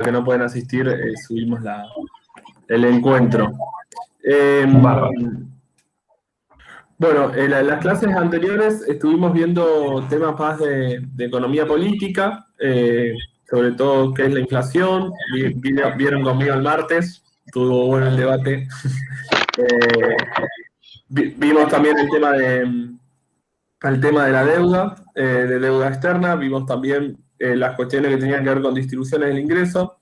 que no pueden asistir, subimos el encuentro. Bárbaro. Bueno, en las clases anteriores estuvimos viendo temas más de economía política, sobre todo qué es la inflación. Vieron conmigo el martes, estuvo bueno el debate. Vimos también el tema de la deuda, de deuda externa. Vimos también las cuestiones que tenían que ver con distribuciones del ingreso.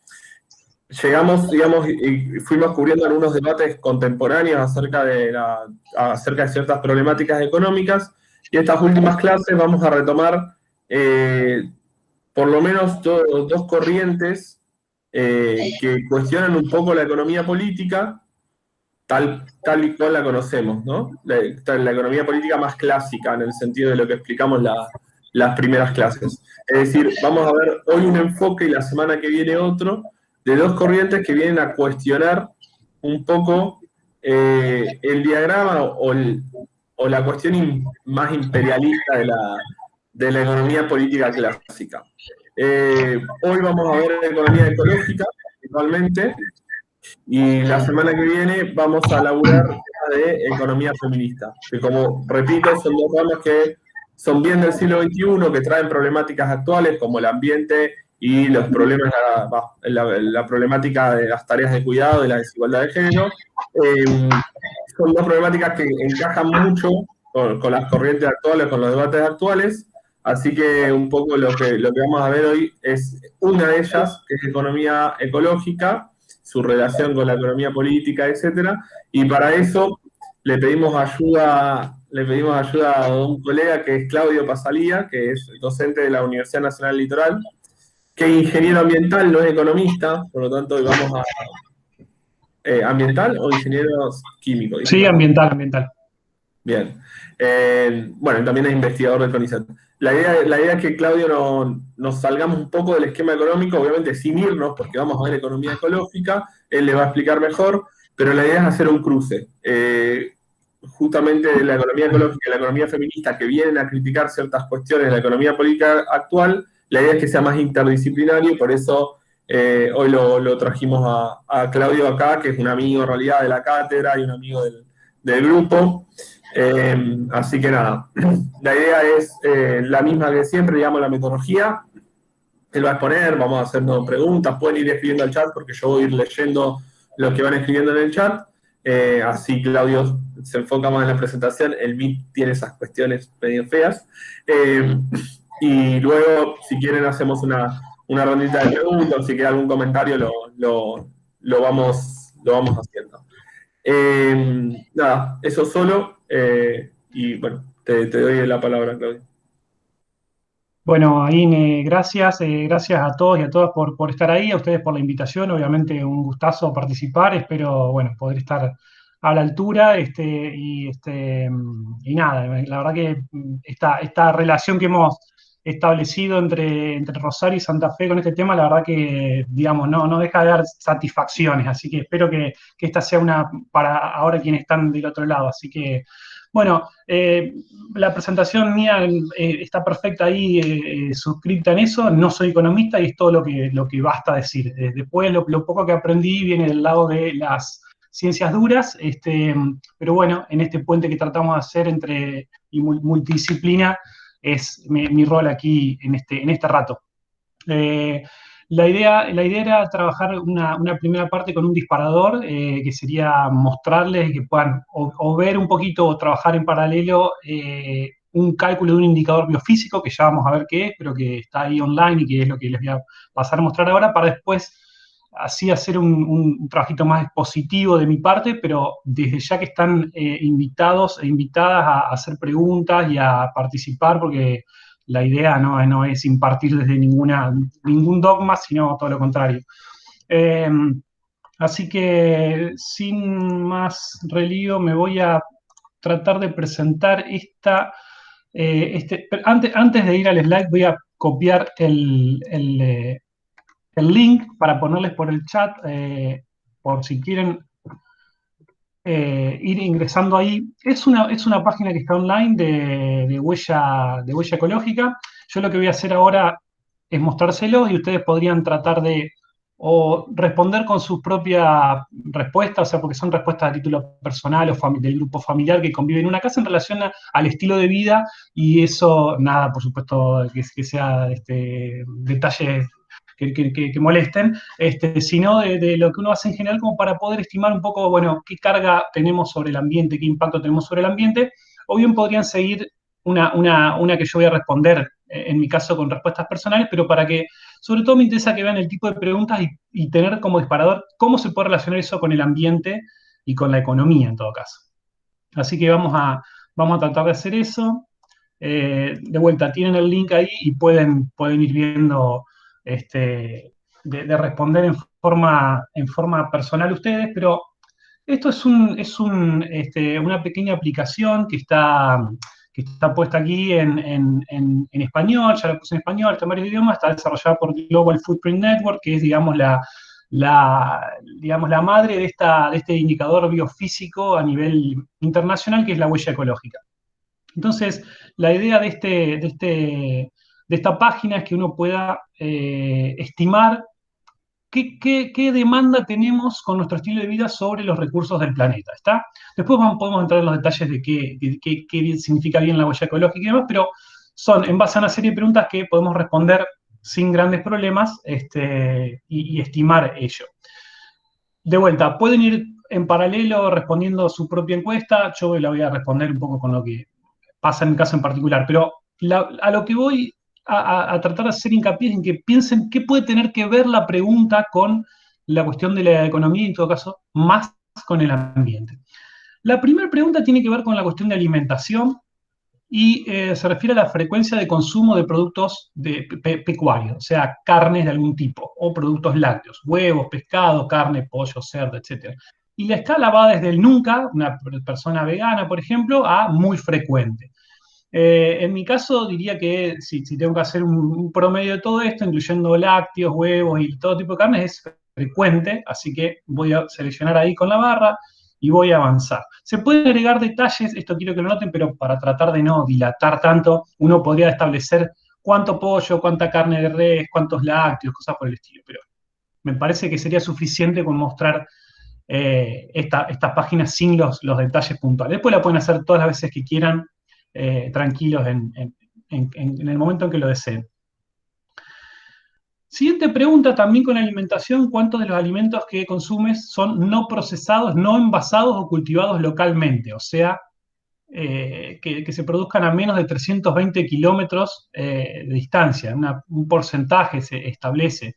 Llegamos, digamos, y fuimos cubriendo algunos debates contemporáneos acerca de ciertas problemáticas económicas, y estas últimas clases vamos a retomar por lo menos dos corrientes que cuestionan un poco la economía política tal y cual la conocemos, ¿no? La economía política más clásica, en el sentido de lo que explicamos las primeras clases. Es decir, vamos a ver hoy un enfoque y la semana que viene otro, de dos corrientes que vienen a cuestionar un poco el diagrama o la cuestión más imperialista de la economía política clásica. Hoy vamos a ver economía ecológica, principalmente, y la semana que viene vamos a laburar temas de economía feminista, que, como repito, son dos ramas que son bien del siglo XXI, que traen problemáticas actuales como el ambiente y los problemas, la problemática de las tareas de cuidado y la desigualdad de género. Son dos problemáticas que encajan mucho con las corrientes actuales, con los debates actuales. Así que un poco lo que vamos a ver hoy es una de ellas, que es economía ecológica, su relación con la economía política, etcétera. Y para eso le pedimos ayuda a un colega que es Claudio Pasalía, que es docente de la Universidad Nacional Litoral, que es ingeniero ambiental, no es economista, por lo tanto hoy vamos a... ¿Ambiental o ingenieros químicos? Sí, ambiental. Bien. Bueno, también es investigador del CONICET. La idea es que Claudio nos salgamos un poco del esquema económico, obviamente sin irnos, porque vamos a ver economía ecológica, él le va a explicar mejor, pero la idea es hacer un cruce. Justamente de la economía ecológica y la economía feminista, que vienen a criticar ciertas cuestiones de la economía política actual, la idea es que sea más interdisciplinario, y por eso hoy lo trajimos a Claudio acá, que es un amigo en realidad de la cátedra y un amigo del grupo. Así que nada, la idea es la misma que siempre, digamos, la metodología. Él va a exponer, vamos a hacernos preguntas, pueden ir escribiendo al chat porque yo voy a ir leyendo lo que van escribiendo en el chat. Así Claudio se enfoca más en la presentación, el Meet tiene esas cuestiones medio feas. Y luego, si quieren, hacemos una rondita de preguntas, si queda algún comentario, lo vamos haciendo. Nada, eso solo. Y bueno, te doy la palabra, Claudio. Bueno, Aine, gracias, gracias a todos y a todas por estar ahí, a ustedes por la invitación, obviamente un gustazo participar, espero, bueno, poder estar a la altura, y nada, la verdad que esta relación que hemos establecido entre Rosario y Santa Fe con este tema, la verdad que, digamos, no deja de dar satisfacciones, así que espero que esta sea una para ahora quienes están del otro lado, así que, bueno, la presentación mía está perfecta ahí, suscripta en eso. No soy economista y es todo lo que basta decir. Después, lo poco que aprendí viene del lado de las ciencias duras, pero bueno, en este puente que tratamos de hacer entre multidisciplina es mi rol aquí en este rato. La idea era trabajar una primera parte con un disparador, que sería mostrarles que puedan o ver un poquito o trabajar en paralelo un cálculo de un indicador biofísico, que ya vamos a ver qué es, pero que está ahí online y que es lo que les voy a pasar a mostrar ahora, para después así hacer un trabajito más expositivo de mi parte, pero desde ya que están invitados e invitadas a hacer preguntas y a participar, porque la idea no es impartir desde ningún dogma, sino todo lo contrario. Así que sin más relío me voy a tratar de presentar antes de ir al slide voy a copiar el link para ponerles por el chat, por si quieren ir ingresando ahí. Es una página que está online de huella ecológica. Yo lo que voy a hacer ahora es mostrárselo y ustedes podrían tratar de o responder con su propia respuesta, o sea, porque son respuestas a título personal o del grupo familiar que convive en una casa en relación al estilo de vida, y eso, nada, por supuesto, que sea detalles que molesten, sino de lo que uno hace en general como para poder estimar un poco, bueno, qué carga tenemos sobre el ambiente, qué impacto tenemos sobre el ambiente, o bien podrían seguir una que yo voy a responder, en mi caso con respuestas personales, pero para que, sobre todo me interesa que vean el tipo de preguntas y tener como disparador cómo se puede relacionar eso con el ambiente y con la economía en todo caso. Así que vamos a tratar de hacer eso. De vuelta, tienen el link ahí y pueden ir viendo, de responder en forma personal ustedes, pero esto es una pequeña aplicación que está puesta aquí en español, ya la puse en español, está en varios idiomas, está desarrollada por Global Footprint Network, que es, digamos, digamos, la madre de este indicador biofísico a nivel internacional, que es la huella ecológica. Entonces, la idea de esta página es que uno pueda estimar qué demanda tenemos con nuestro estilo de vida sobre los recursos del planeta, ¿está? Después podemos entrar en los detalles de qué significa bien la huella ecológica y demás, pero son en base a una serie de preguntas que podemos responder sin grandes problemas, y estimar ello. De vuelta, pueden ir en paralelo respondiendo su propia encuesta. Yo la voy a responder un poco con lo que pasa en mi caso en particular, pero a lo que voy a tratar de hacer hincapié es en que piensen qué puede tener que ver la pregunta con la cuestión de la economía y, en todo caso, más con el ambiente. La primera pregunta tiene que ver con la cuestión de alimentación y se refiere a la frecuencia de consumo de productos pecuarios, o sea, carnes de algún tipo, o productos lácteos, huevos, pescado, carne, pollo, cerdo, etc. Y la escala va desde el nunca, una persona vegana, por ejemplo, a muy frecuente. En mi caso, diría que si tengo que hacer un promedio de todo esto, incluyendo lácteos, huevos y todo tipo de carnes, es frecuente, así que voy a seleccionar ahí con la barra y voy a avanzar. Se pueden agregar detalles, esto quiero que lo noten, pero para tratar de no dilatar tanto, uno podría establecer cuánto pollo, cuánta carne de res, cuántos lácteos, cosas por el estilo, pero me parece que sería suficiente con mostrar estas páginas sin los detalles puntuales. Después la pueden hacer todas las veces que quieran, tranquilos en el momento en que lo deseen. Siguiente pregunta, también con alimentación: ¿cuántos de los alimentos que consumes son no procesados, no envasados o cultivados localmente? O sea, que se produzcan a menos de 320 kilómetros de distancia. Un porcentaje se establece.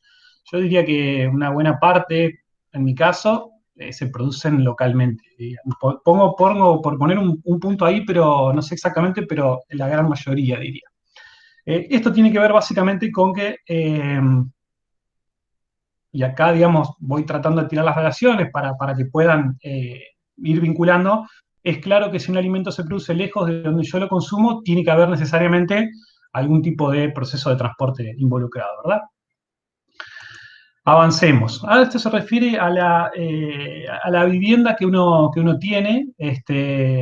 Yo diría que una buena parte, en mi caso, se producen localmente. Pongo por poner un punto ahí, pero no sé exactamente, pero la gran mayoría, diría. Esto tiene que ver básicamente con que, y acá, digamos, voy tratando de tirar las relaciones para que puedan ir vinculando. Es claro que si un alimento se produce lejos de donde yo lo consumo, tiene que haber necesariamente algún tipo de proceso de transporte involucrado, ¿verdad? Avancemos. Ahora esto se refiere a la vivienda que uno tiene,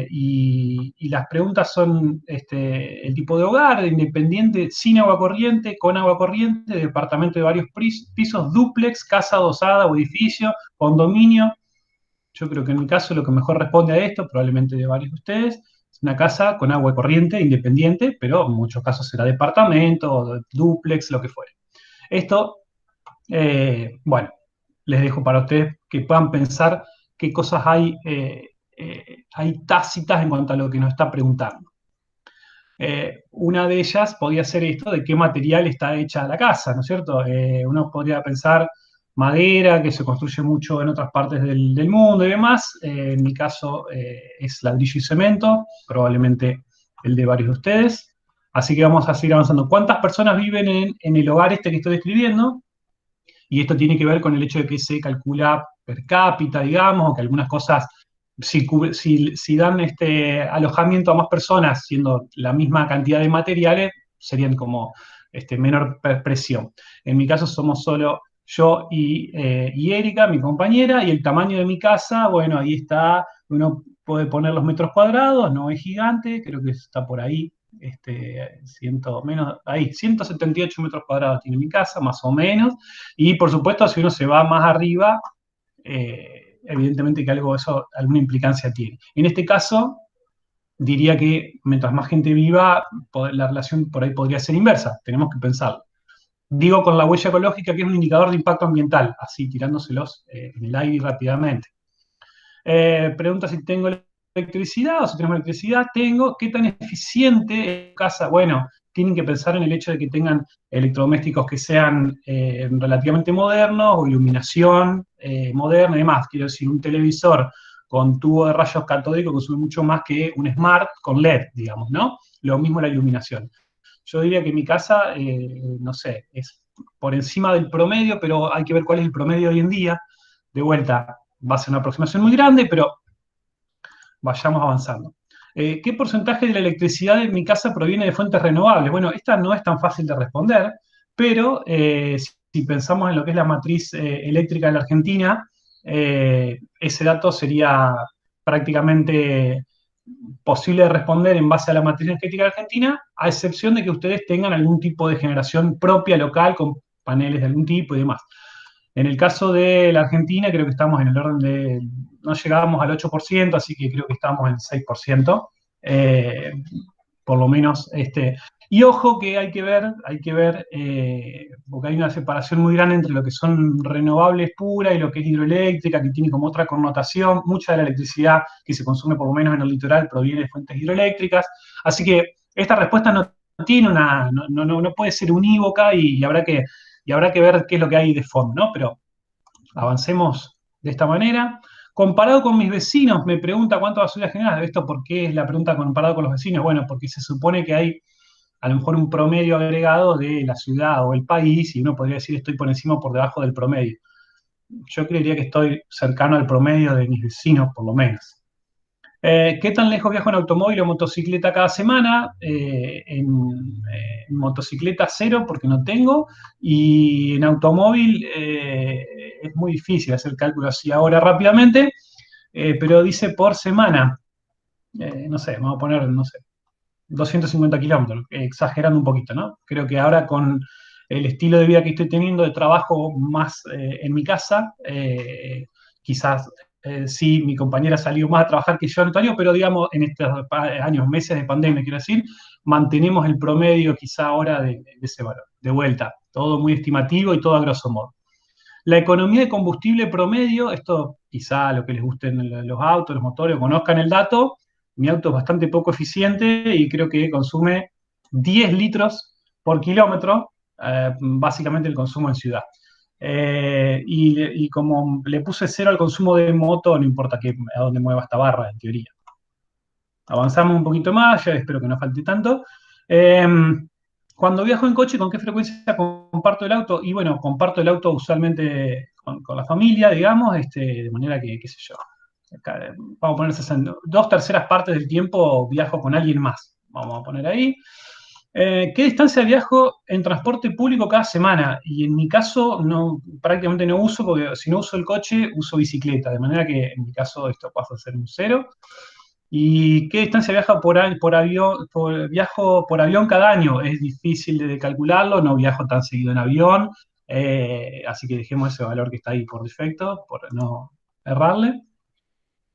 y las preguntas son el tipo de hogar: independiente, sin agua corriente, con agua corriente, departamento de varios pisos, dúplex, casa adosada o edificio, condominio. Yo creo que en mi caso lo que mejor responde a esto, probablemente de varios de ustedes, es una casa con agua corriente, independiente, pero en muchos casos será departamento, dúplex, lo que fuere. Esto, bueno, les dejo para ustedes que puedan pensar qué cosas hay tácitas en cuanto a lo que nos está preguntando. Una de ellas podría ser esto de qué material está hecha la casa, ¿no es cierto? Uno podría pensar madera, que se construye mucho en otras partes del mundo y demás. En mi caso es ladrillo y cemento, probablemente el de varios de ustedes. Así que vamos a seguir avanzando. ¿Cuántas personas viven en el hogar que estoy describiendo? Y esto tiene que ver con el hecho de que se calcula per cápita, digamos, o que algunas cosas, si dan alojamiento a más personas, siendo la misma cantidad de materiales, serían como menor presión. En mi caso somos solo yo y Erika, mi compañera, y el tamaño de mi casa, bueno, ahí está, uno puede poner los metros cuadrados, no es gigante, creo que está por ahí, menos, ahí, 178 metros cuadrados tiene mi casa, más o menos, y por supuesto, si uno se va más arriba, evidentemente que eso alguna implicancia tiene. En este caso, diría que mientras más gente viva, la relación por ahí podría ser inversa, tenemos que pensarlo. Digo con la huella ecológica, que es un indicador de impacto ambiental, así tirándoselos en el aire rápidamente. Pregunta si tengo electricidad o si tenemos electricidad. Tengo. ¿Qué tan eficiente es casa? Bueno, tienen que pensar en el hecho de que tengan electrodomésticos que sean relativamente modernos o iluminación moderna y demás. Quiero decir, un televisor con tubo de rayos catódicos consume mucho más que un smart con LED, digamos, ¿no? Lo mismo la iluminación. Yo diría que mi casa, no sé, es por encima del promedio, pero hay que ver cuál es el promedio hoy en día. De vuelta, va a ser una aproximación muy grande, pero vayamos avanzando. ¿Qué porcentaje de la electricidad de mi casa proviene de fuentes renovables? Bueno, esta no es tan fácil de responder, pero si pensamos en lo que es la matriz eléctrica de la Argentina, ese dato sería prácticamente posible de responder en base a la matriz energética de Argentina, a excepción de que ustedes tengan algún tipo de generación propia local con paneles de algún tipo y demás. En el caso de la Argentina, creo que estamos en el orden de, no llegábamos al 8%, así que creo que estamos en el 6%, eh, por lo menos. Y ojo que hay que ver, porque hay una separación muy grande entre lo que son renovables puras y lo que es hidroeléctrica, que tiene como otra connotación. Mucha de la electricidad que se consume, por lo menos en el litoral, proviene de fuentes hidroeléctricas. Así que esta respuesta no tiene no puede ser unívoca y habrá que ver qué es lo que hay de fondo, ¿no? Pero avancemos de esta manera. Comparado con mis vecinos, me pregunta cuánto basura generas. ¿Esto por qué es la pregunta comparado con los vecinos? Bueno, porque se supone que hay a lo mejor un promedio agregado de la ciudad o el país, y uno podría decir estoy por encima o por debajo del promedio. Yo creería que estoy cercano al promedio de mis vecinos, por lo menos. ¿Qué tan lejos viajo en automóvil o motocicleta cada semana? En motocicleta cero, porque no tengo, y en automóvil es muy difícil hacer cálculos así ahora rápidamente, pero dice por semana. No sé, vamos a poner, no sé, 250 kilómetros, exagerando un poquito, ¿no? Creo que ahora con el estilo de vida que estoy teniendo de trabajo más en mi casa, quizás sí, mi compañera ha salido más a trabajar que yo, Antonio, pero digamos, en estos años, meses de pandemia, quiero decir, mantenemos el promedio quizá ahora de ese valor. De vuelta, todo muy estimativo y todo a grosso modo. La economía de combustible promedio, esto quizá a lo que les gusten los autos, los motores, conozcan el dato, mi auto es bastante poco eficiente y creo que consume 10 litros por kilómetro, básicamente el consumo en ciudad. Y como le puse cero al consumo de moto, no importa a dónde mueva esta barra, en teoría. Avanzamos un poquito más, ya espero que no falte tanto. Cuando viajo en coche, ¿con qué frecuencia comparto el auto? Y bueno, comparto el auto usualmente con la familia, digamos, de manera que, qué sé yo, vamos a poner 2/3 partes del tiempo viajo con alguien más. Vamos a poner ahí. ¿Qué distancia viajo en transporte público cada semana? Y en mi caso, prácticamente no uso, porque si no uso el coche, uso bicicleta, de manera que en mi caso esto pasa a ser un cero. ¿Y qué distancia viaja por avión? Viajo por avión cada año. Es difícil de calcularlo, no viajo tan seguido en avión, así que dejemos ese valor que está ahí por defecto, por no errarle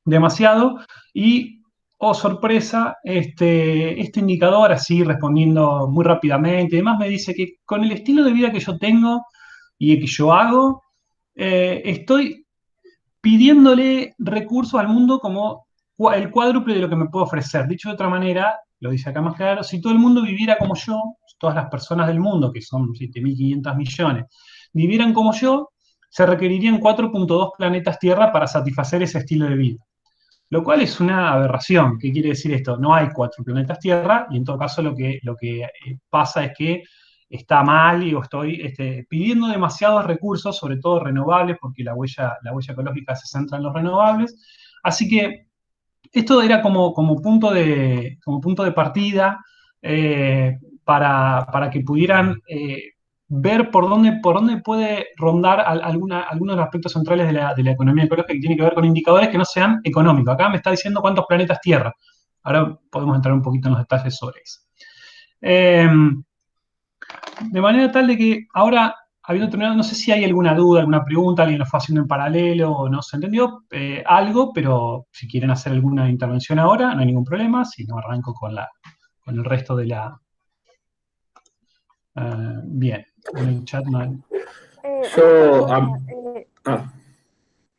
demasiado. Y, oh sorpresa, este indicador, así respondiendo muy rápidamente, además me dice que con el estilo de vida que yo tengo y que yo hago, estoy pidiéndole recursos al mundo como el cuádruple de lo que me puede ofrecer. Dicho de otra manera, lo dice acá más claro, si todo el mundo viviera como yo, todas las personas del mundo, que son 7.500 millones, vivieran como yo, se requerirían 4,2 planetas Tierra para satisfacer ese estilo de vida. Lo cual es una aberración. ¿Qué quiere decir esto? No hay 4 planetas Tierra y en todo caso lo que pasa es que está mal y estoy pidiendo demasiados recursos, sobre todo renovables, porque la huella ecológica se centra en los renovables. Así que esto era como punto de partida para que pudieran ver por dónde puede rondar algunos de los aspectos centrales de la economía ecológica que tiene que ver con indicadores que no sean económicos. Acá me está diciendo cuántos planetas Tierra. Ahora podemos entrar un poquito en los detalles sobre eso. De manera tal de que ahora, habiendo terminado, no sé si hay alguna duda, alguna pregunta, alguien lo fue haciendo en paralelo o no se entendió algo, pero si quieren hacer alguna intervención ahora, no hay ningún problema, si no arranco con el resto de la... bien, en el chat no hay... Una Yo, consulta.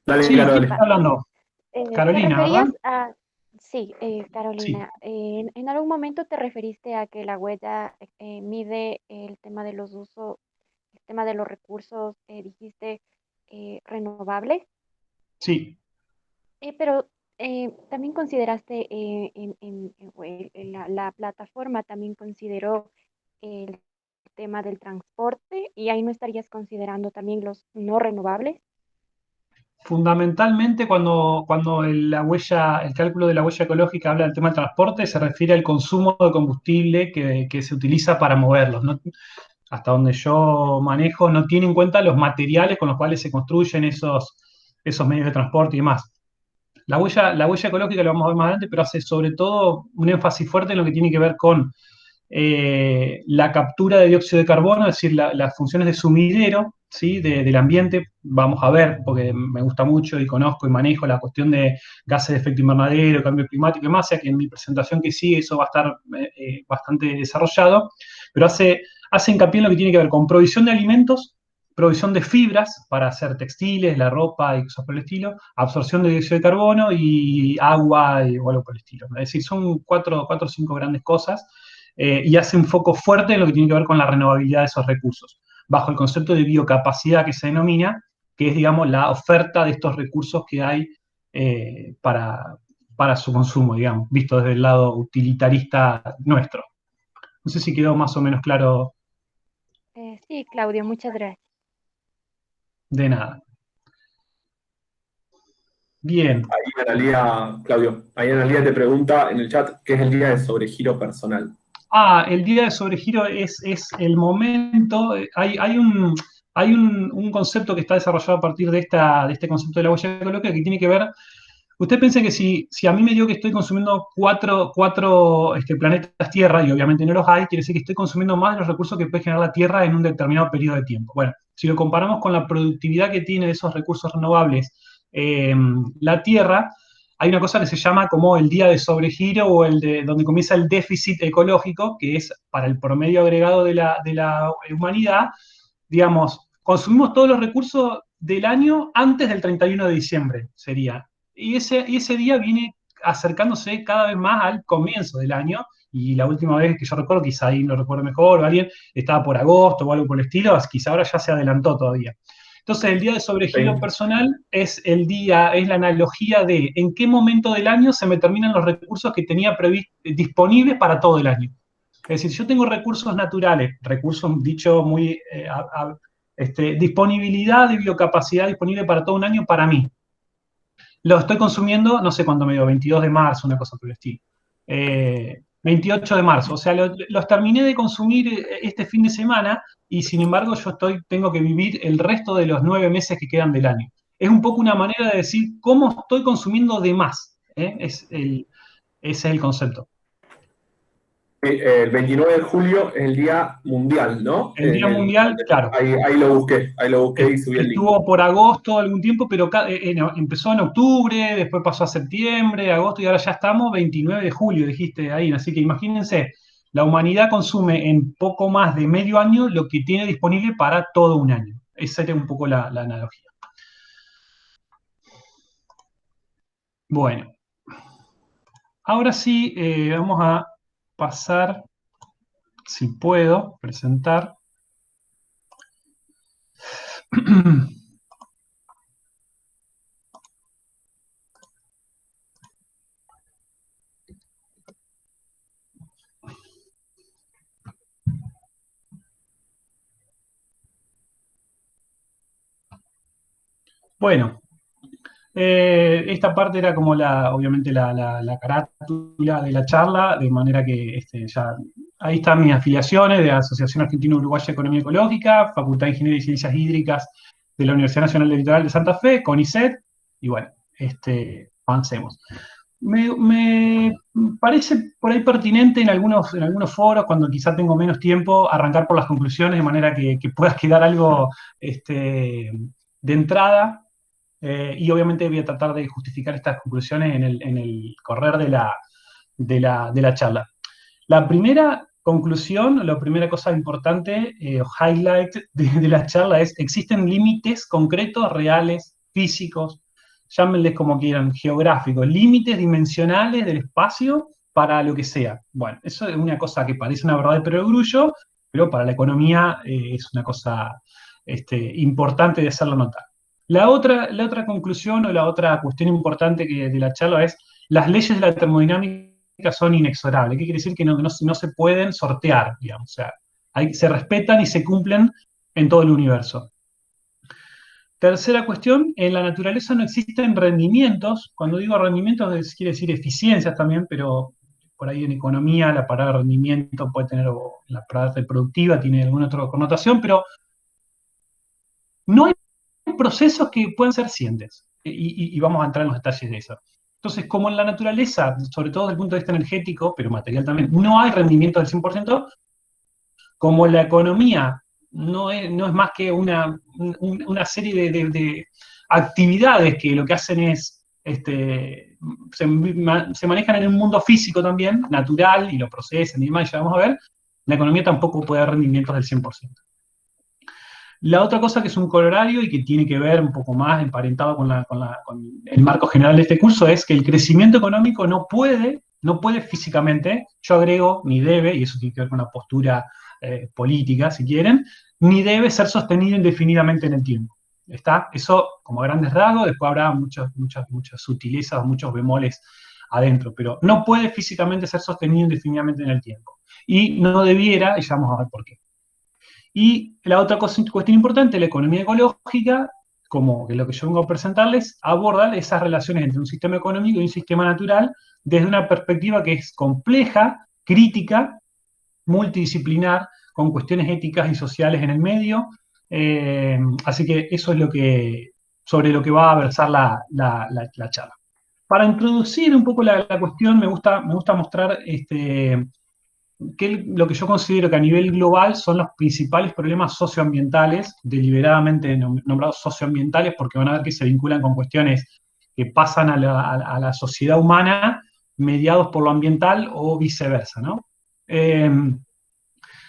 dale, Sí, claro, ¿quién dale. está hablando? ¿Te Carolina, ¿verdad? referías a... Sí, Sí. Carolina, en algún momento te referiste a que la huella mide el tema de los usos, el tema de los recursos, dijiste renovables, Sí. pero también consideraste la plataforma, también consideró el tema del transporte y ahí no estarías considerando también los no renovables. Fundamentalmente, cuando el cálculo de la huella ecológica habla del tema del transporte, se refiere al consumo de combustible que se utiliza para moverlos, ¿no? Hasta donde yo manejo, no tiene en cuenta los materiales con los cuales se construyen esos medios de transporte y demás. La huella ecológica lo vamos a ver más adelante, pero hace sobre todo un énfasis fuerte en lo que tiene que ver con la captura de dióxido de carbono, es decir, las funciones de sumidero, ¿sí? Del ambiente. Vamos a ver, porque me gusta mucho y conozco y manejo la cuestión de gases de efecto invernadero, cambio climático y más, ya que en mi presentación que sigue eso va a estar bastante desarrollado, pero hace hincapié en lo que tiene que ver con provisión de alimentos, provisión de fibras para hacer textiles, la ropa y cosas por el estilo, absorción de dióxido de carbono y agua o algo por el estilo. Es decir, son cuatro o cinco grandes cosas y hace un foco fuerte en lo que tiene que ver con la renovabilidad de esos recursos, bajo el concepto de biocapacidad que se denomina, que es, digamos, la oferta de estos recursos que hay para su consumo, digamos, visto desde el lado utilitarista nuestro. No sé si quedó más o menos claro. Sí, Claudio, muchas gracias. De nada. Bien. Ahí Analía, Claudio, ahí Analía te pregunta en el chat qué es el día de sobregiro personal. El día de sobregiro es el momento. Hay un concepto que está desarrollado a partir de este concepto de la huella ecológica que tiene que ver. Usted piensa que si a mí me digo que estoy consumiendo cuatro planetas Tierra, y obviamente no los hay, quiere decir que estoy consumiendo más de los recursos que puede generar la Tierra en un determinado periodo de tiempo. Bueno, si lo comparamos con la productividad que tiene de esos recursos renovables la Tierra, hay una cosa que se llama como el día de sobregiro o el de donde comienza el déficit ecológico, que es para el promedio agregado de la humanidad, digamos, consumimos todos los recursos del año antes del 31 de diciembre, sería. Y ese día viene acercándose cada vez más al comienzo del año, y la última vez que yo recuerdo, quizá ahí lo recuerdo mejor, o alguien estaba por agosto o algo por el estilo, quizá ahora ya se adelantó todavía. Entonces, el día de sobregiro Sí. personal es la analogía de en qué momento del año se me terminan los recursos que tenía disponibles para todo el año. Es decir, si yo tengo recursos naturales, recursos, dicho muy, disponibilidad de biocapacidad disponible para todo un año para mí. Lo estoy consumiendo, no sé cuándo me dio, 22 de marzo, una cosa por el estilo. 28 de marzo, o sea, los terminé de consumir este fin de semana y sin embargo tengo que vivir el resto de los 9 meses que quedan del año. Es un poco una manera de decir cómo estoy consumiendo de más. Ese es el concepto. El 29 de julio es el Día Mundial, ¿no? El Día Mundial, claro. Ahí lo busqué y subí el link. Estuvo por agosto algún tiempo, pero no, empezó en octubre, después pasó a septiembre, agosto y ahora ya estamos 29 de julio, dijiste ahí. Así que imagínense, la humanidad consume en poco más de medio año lo que tiene disponible para todo un año. Esa era un poco la analogía. Bueno, ahora sí vamos a pasar, si puedo, presentar. Bueno, esta parte era como obviamente la carátula de la charla, de manera que ya ahí están mis afiliaciones de la Asociación Argentina Uruguaya de Economía Ecológica, Facultad de Ingeniería y Ciencias Hídricas de la Universidad Nacional del Litoral de Santa Fe, CONICET, y bueno, avancemos. Me parece por ahí pertinente en algunos foros, cuando quizá tengo menos tiempo, arrancar por las conclusiones de manera que pueda quedar algo de entrada. Y obviamente voy a tratar de justificar estas conclusiones en el correr de la charla. La primera conclusión, la primera cosa importante o highlight de la charla es: existen límites concretos, reales, físicos, llámenles como quieran, geográficos, límites dimensionales del espacio para lo que sea. Bueno, eso es una cosa que parece una verdad de perogrullo, pero para la economía es una cosa importante de hacerlo notar. La otra conclusión o la otra cuestión importante de la charla es: las leyes de la termodinámica son inexorables. ¿Qué quiere decir? Que no se pueden sortear, digamos. O sea, se respetan y se cumplen en todo el universo. Tercera cuestión: en la naturaleza no existen rendimientos. Cuando digo rendimientos quiere decir eficiencias también, pero por ahí en economía la palabra rendimiento puede tener, o la palabra productiva tiene alguna otra connotación, pero no hay procesos que puedan ser cientes. Y vamos a entrar en los detalles de eso. Entonces, como en la naturaleza, sobre todo desde el punto de vista energético, pero material también, no hay rendimiento del 100%, como la economía no es más que una serie de actividades que lo que hacen es, se manejan en un mundo físico también, natural, y lo procesan y demás, ya vamos a ver, la economía tampoco puede dar rendimientos del 100%. La otra cosa que es un corolario y que tiene que ver un poco más emparentado con el marco general de este curso es que el crecimiento económico no puede físicamente, yo agrego, ni debe, y eso tiene que ver con la postura política, si quieren, ni debe ser sostenido indefinidamente en el tiempo. ¿Está? Eso como grandes rasgos, después habrá muchas sutilezas, muchos bemoles adentro, pero no puede físicamente ser sostenido indefinidamente en el tiempo. Y no debiera, y ya vamos a ver por qué. Y la otra cuestión importante, la economía ecológica, como que lo que yo vengo a presentarles, aborda esas relaciones entre un sistema económico y un sistema natural desde una perspectiva que es compleja, crítica, multidisciplinar, con cuestiones éticas y sociales en el medio. Así que eso es sobre lo que va a versar la charla. Para introducir un poco la cuestión, me gusta mostrar lo que yo considero que a nivel global son los principales problemas socioambientales, deliberadamente nombrados socioambientales, porque van a ver que se vinculan con cuestiones que pasan a la sociedad humana mediados por lo ambiental o viceversa, ¿no?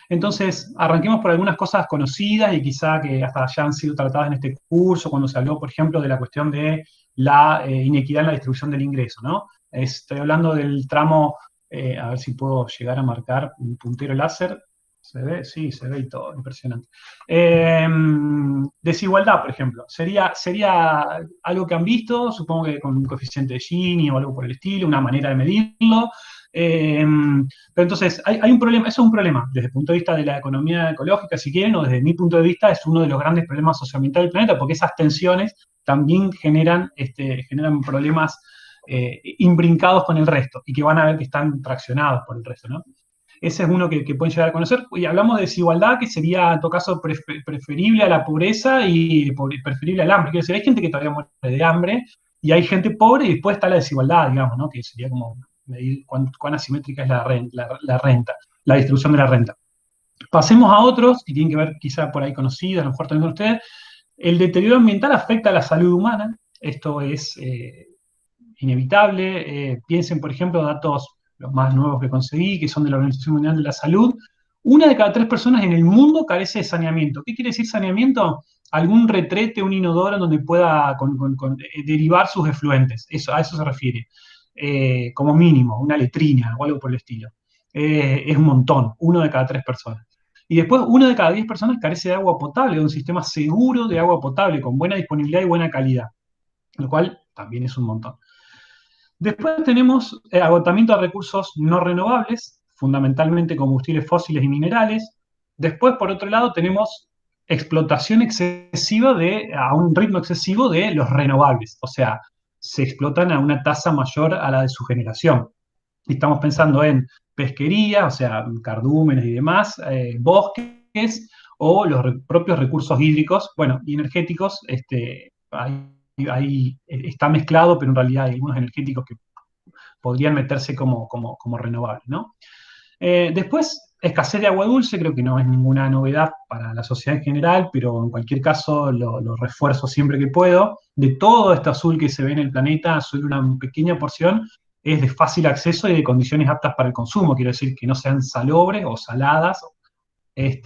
Entonces, arranquemos por algunas cosas conocidas y quizá que hasta ya han sido tratadas en este curso, cuando se habló, por ejemplo, de la cuestión de la inequidad en la distribución del ingreso, ¿no? Estoy hablando del tramo. A ver si puedo llegar a marcar un puntero láser. ¿Se ve? Sí, se ve y todo, impresionante. Desigualdad, por ejemplo. Sería algo que han visto, supongo que con un coeficiente de Gini o algo por el estilo, una manera de medirlo. Pero entonces, hay un problema, eso es un problema, desde el punto de vista de la economía ecológica, si quieren, o desde mi punto de vista, es uno de los grandes problemas socioambientales del planeta, porque esas tensiones también generan problemas imbrincados con el resto y que van a ver que están traccionados por el resto, ¿no? Ese es uno que pueden llegar a conocer. Y hablamos de desigualdad, que sería en todo caso preferible a la pobreza y preferible al hambre. Quiero decir, hay gente que todavía muere de hambre y hay gente pobre, y después está la desigualdad, digamos, ¿no? Que sería como medir cuán asimétrica es la renta, la distribución de la renta. Pasemos a otros que tienen que ver quizá por ahí conocidos, a lo mejor también con ustedes. El deterioro ambiental afecta a la salud humana. Esto es inevitable. Piensen, por ejemplo, datos los más nuevos que conseguí, que son de la Organización Mundial de la Salud. 1 de cada 3 personas en el mundo carece de saneamiento. ¿Qué quiere decir saneamiento? Algún retrete, un inodoro en donde pueda derivar sus efluentes. A eso se refiere. Como mínimo, una letrina o algo por el estilo. Es un montón, 1 de cada 3 personas. Y después 1 de cada 10 personas carece de agua potable, de un sistema seguro de agua potable, con buena disponibilidad y buena calidad, lo cual también es un montón. Después tenemos agotamiento de recursos no renovables, fundamentalmente combustibles fósiles y minerales. Después, por otro lado, tenemos explotación excesiva a un ritmo excesivo de los renovables, o sea, se explotan a una tasa mayor a la de su generación. Estamos pensando en pesquería, o sea, cardúmenes y demás, bosques o los propios recursos hídricos, bueno, y energéticos. Ahí está mezclado, pero en realidad hay algunos energéticos que podrían meterse como renovables, ¿no? Después, escasez de agua dulce, creo que no es ninguna novedad para la sociedad en general, pero en cualquier caso lo refuerzo siempre que puedo. De todo este azul que se ve en el planeta, solo una pequeña porción es de fácil acceso y de condiciones aptas para el consumo, quiero decir que no sean salobres o saladas, y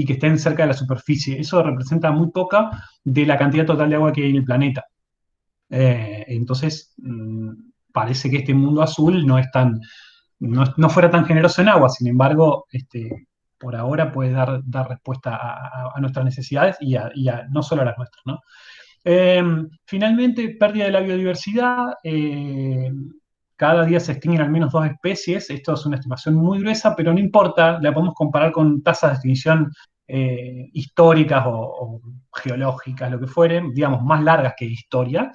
que estén cerca de la superficie. Eso representa muy poca de la cantidad total de agua que hay en el planeta. Entonces, parece que este mundo azul no fuera tan generoso en agua, sin embargo, por ahora puede dar respuesta a nuestras necesidades no solo a las nuestras, ¿no? Finalmente, pérdida de la biodiversidad. Cada día se extinguen al menos 2 especies. Esto es una estimación muy gruesa, pero no importa, la podemos comparar con tasas de extinción históricas o geológicas, lo que fueren, digamos, más largas que historia,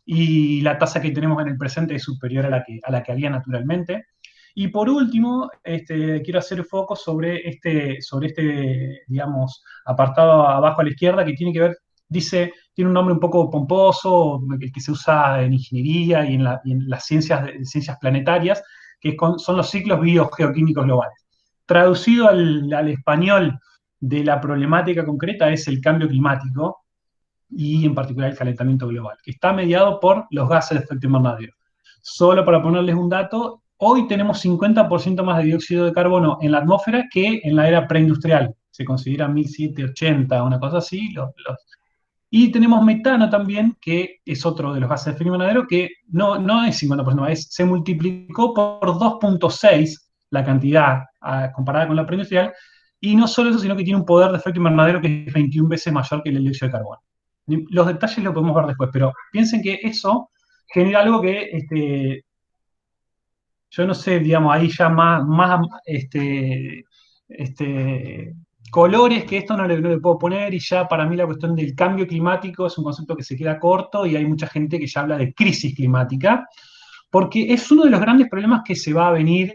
y la tasa que tenemos en el presente es superior a la que había naturalmente. Y por último, quiero hacer foco sobre digamos, apartado abajo a la izquierda, que tiene que ver, tiene un nombre un poco pomposo, el que se usa en ingeniería y en las ciencias planetarias, son los ciclos biogeoquímicos globales. Traducido al español de la problemática concreta es el cambio climático, y en particular el calentamiento global, que está mediado por los gases de efecto invernadero. Solo para ponerles un dato, hoy tenemos 50% más de dióxido de carbono en la atmósfera que en la era preindustrial. Se considera 1780, una cosa así. Y tenemos metano también, que es otro de los gases de efecto invernadero, que no es 50%, se multiplicó por 2.6 la cantidad comparada con la preindustrial, y no solo eso, sino que tiene un poder de efecto invernadero que es 21 veces mayor que el dióxido de carbono. Los detalles lo podemos ver después, pero piensen que eso genera algo que, yo no sé, digamos, ahí ya más colores que esto no le puedo poner, y ya para mí la cuestión del cambio climático es un concepto que se queda corto, y hay mucha gente que ya habla de crisis climática, porque es uno de los grandes problemas que se va a venir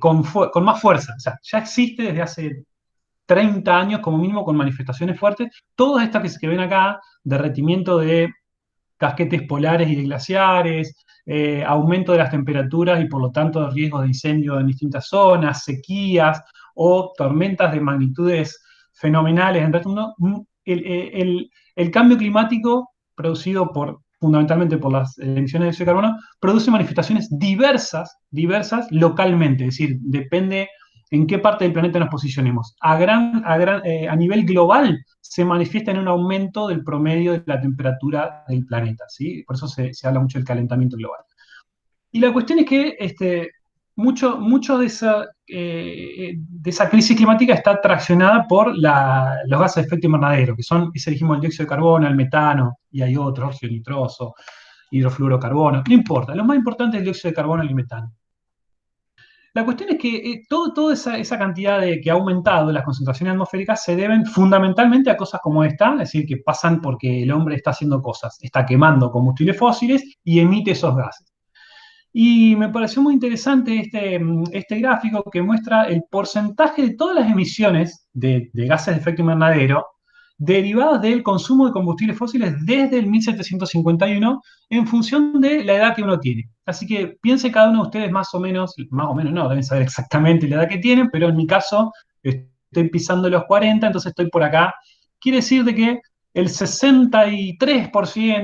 con más fuerza. O sea, ya existe desde hace 30 años como mínimo, con manifestaciones fuertes. Todas estas que ven acá, derretimiento de casquetes polares y de glaciares, aumento de las temperaturas y por lo tanto de riesgos de incendio en distintas zonas, sequías o tormentas de magnitudes fenomenales. El cambio climático producido fundamentalmente por las emisiones de dióxido de carbono, produce manifestaciones diversas localmente, es decir, depende en qué parte del planeta nos posicionemos. A nivel global se manifiesta en un aumento del promedio de la temperatura del planeta, ¿sí? Por eso se habla mucho del calentamiento global. Y la cuestión es que mucho de esa crisis climática está traccionada por los gases de efecto invernadero, que son, dijimos, el dióxido de carbono, el metano, y hay otros, óxido nitroso, hidrofluorocarbono, no importa. Lo más importante es el dióxido de carbono y el metano. La cuestión es que toda esa cantidad que ha aumentado las concentraciones atmosféricas se deben fundamentalmente a cosas como esta, es decir, que pasan porque el hombre está haciendo cosas, está quemando combustibles fósiles y emite esos gases. Y me pareció muy interesante este gráfico que muestra el porcentaje de todas las emisiones de gases de efecto invernadero derivadas del consumo de combustibles fósiles desde el 1751 en función de la edad que uno tiene. Así que piense cada uno de ustedes más o menos no, deben saber exactamente la edad que tienen, pero en mi caso estoy pisando los 40, entonces estoy por acá. Quiere decir de que el 63%,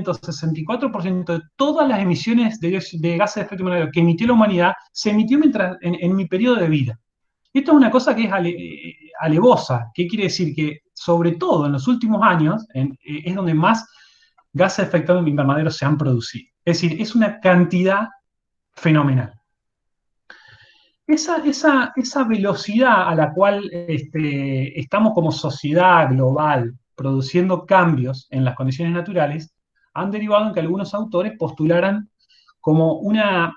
64% de todas las emisiones de gases de efecto invernadero que emitió la humanidad se emitió en mi periodo de vida. Esto es una cosa que es alevosa. ¿Qué quiere decir? Que sobre todo en los últimos años es donde más gases de efecto invernadero se han producido. Es decir, es una cantidad fenomenal. Esa velocidad a la cual estamos como sociedad global produciendo cambios en las condiciones naturales han derivado en que algunos autores postularan como una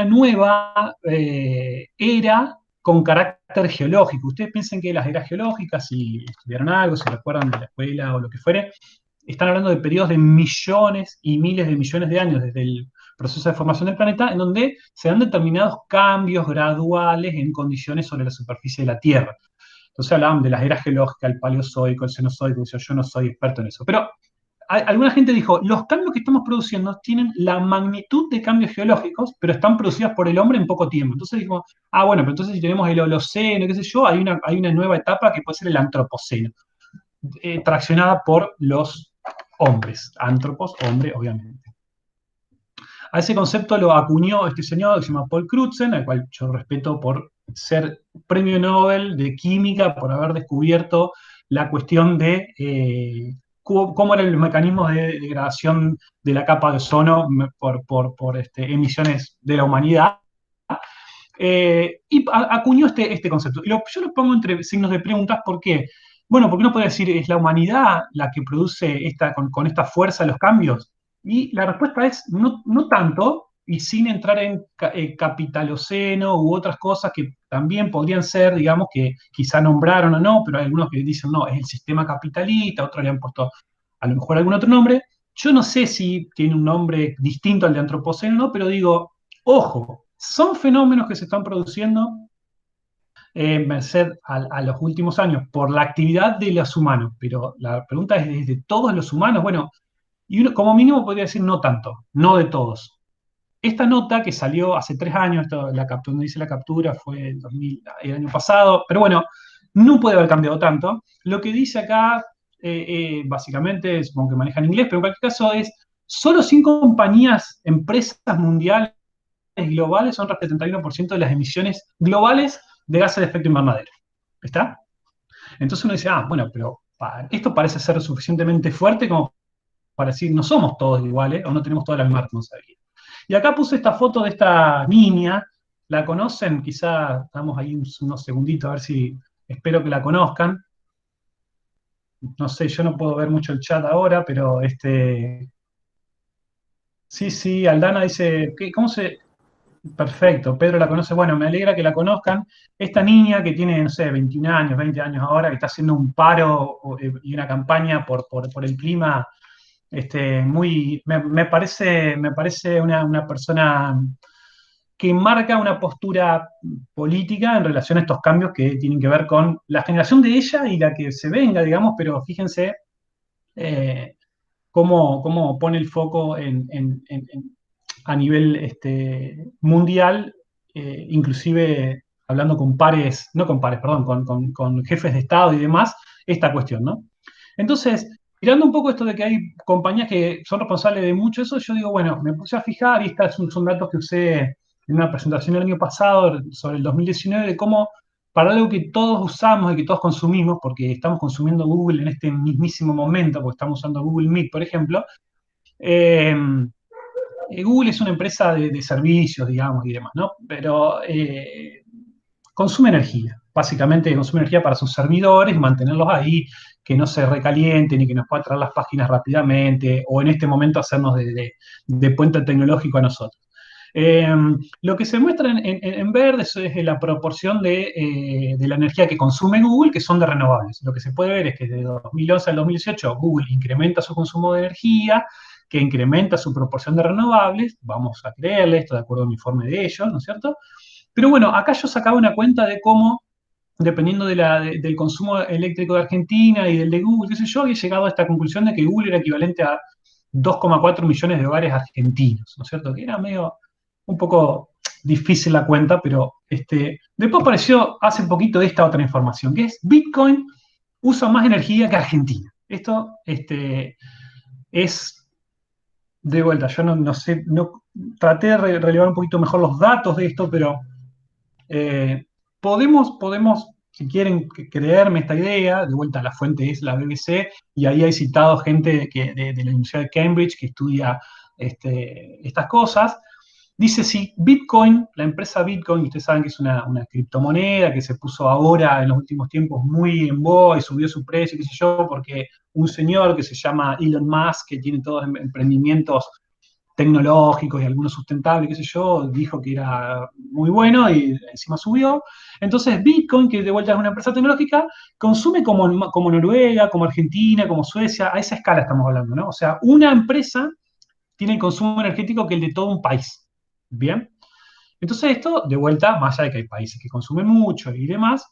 nueva era con carácter geológico. Ustedes piensen que las eras geológicas, si estudiaron algo, si recuerdan de la escuela o lo que fuere, están hablando de periodos de millones y miles de millones de años desde el proceso de formación del planeta, en donde se dan determinados cambios graduales en condiciones sobre la superficie de la Tierra. Entonces hablaban de las eras geológicas, el paleozoico, el cenozoico. Yo no soy experto en eso, pero alguna gente dijo, los cambios que estamos produciendo tienen la magnitud de cambios geológicos, pero están producidos por el hombre en poco tiempo. Entonces dijimos, bueno, pero entonces si tenemos el Holoceno, qué sé yo, hay una nueva etapa que puede ser el Antropoceno, traccionada por los hombres. Antropos, hombre, obviamente. A ese concepto lo acuñó este señor que se llama Paul Crutzen, al cual yo respeto por ser premio Nobel de Química, por haber descubierto la cuestión de cómo eran los mecanismos de degradación de la capa de ozono por emisiones de la humanidad. Y acuñó este concepto. Y yo lo pongo entre signos de preguntas, ¿por qué? Bueno, porque uno puede decir, ¿es la humanidad la que produce con esta fuerza los cambios? Y la respuesta es no tanto, y sin entrar en capitaloceno u otras cosas que también podrían ser, digamos, que quizá nombraron o no, pero hay algunos que dicen, no, es el sistema capitalista, otros le han puesto a lo mejor algún otro nombre. Yo no sé si tiene un nombre distinto al de antropoceno, ¿no? Pero digo, ojo, son fenómenos que se están produciendo merced a los últimos años por la actividad de los humanos, pero la pregunta es de todos los humanos. Bueno, y uno como mínimo podría decir no tanto, no de todos. Esta nota que salió hace 3 años, donde dice la captura fue el año pasado, pero bueno, no puede haber cambiado tanto. Lo que dice acá, básicamente, supongo que maneja en inglés, pero en cualquier caso es, solo 5 compañías, empresas mundiales globales son el 71% de las emisiones globales de gases de efecto invernadero. ¿Está? Entonces uno dice, bueno, pero esto parece ser suficientemente fuerte como para decir, no somos todos iguales o no tenemos toda la misma responsabilidad. Y acá puse esta foto de esta niña, ¿la conocen? Quizá estamos ahí unos segunditos a ver si, espero que la conozcan. No sé, yo no puedo ver mucho el chat ahora, pero sí, Aldana dice, ¿cómo se...? Perfecto, Pedro la conoce, bueno, me alegra que la conozcan. Esta niña que tiene, no sé, 21 años, 20 años ahora, que está haciendo un paro y una campaña por el clima, me parece una persona que marca una postura política en relación a estos cambios que tienen que ver con la generación de ella y la que se venga, digamos, pero fíjense eh, cómo pone el foco a nivel mundial, inclusive hablando con pares, no con pares, perdón, con jefes de Estado y demás, esta cuestión, ¿no? Entonces, mirando un poco esto de que hay compañías que son responsables de mucho eso, yo digo, bueno, me puse a fijar, y estos son datos que usé en una presentación el año pasado sobre el 2019, de cómo para algo que todos usamos y que todos consumimos, porque estamos consumiendo Google en este mismísimo momento, porque estamos usando Google Meet, por ejemplo, eh, Google es una empresa de servicios, digamos, y demás, ¿no? Pero consume energía, básicamente consume energía para sus servidores y mantenerlos ahí, que no se recalienten y que nos pueda traer las páginas rápidamente, o en este momento hacernos de puente tecnológico a nosotros. Lo que se muestra en verde es la proporción de la energía que consume Google, que son de renovables. Lo que se puede ver es que de 2011 al 2018 Google incrementa su consumo de energía, que incrementa su proporción de renovables, vamos a creerle esto de acuerdo a un informe de ellos, ¿no es cierto? Pero bueno, acá yo sacaba una cuenta de cómo, dependiendo del consumo eléctrico de Argentina y del de Google, qué sé yo, había llegado a esta conclusión de que Google era equivalente a 2,4 millones de hogares argentinos, ¿no es cierto? Que era medio un poco difícil la cuenta, pero después apareció hace poquito esta otra información, que es Bitcoin usa más energía que Argentina. Esto es de vuelta, yo no sé, traté de relevar un poquito mejor los datos de esto, pero podemos, si quieren creerme esta idea, de vuelta la fuente es la BBC, y ahí hay citado gente de la Universidad de Cambridge que estudia estas cosas. Dice, si Bitcoin, la empresa Bitcoin, ustedes saben que es una criptomoneda que se puso ahora en los últimos tiempos muy en boga y subió su precio, qué sé yo, porque un señor que se llama Elon Musk, que tiene todos emprendimientos tecnológicos y algunos sustentables, qué sé yo, dijo que era muy bueno y encima subió. Entonces Bitcoin, que de vuelta es una empresa tecnológica, consume como Noruega, como Argentina, como Suecia, a esa escala estamos hablando, ¿no? O sea, una empresa tiene el consumo energético que el de todo un país. Bien. Entonces esto, de vuelta, más allá de que hay países que consumen mucho y demás,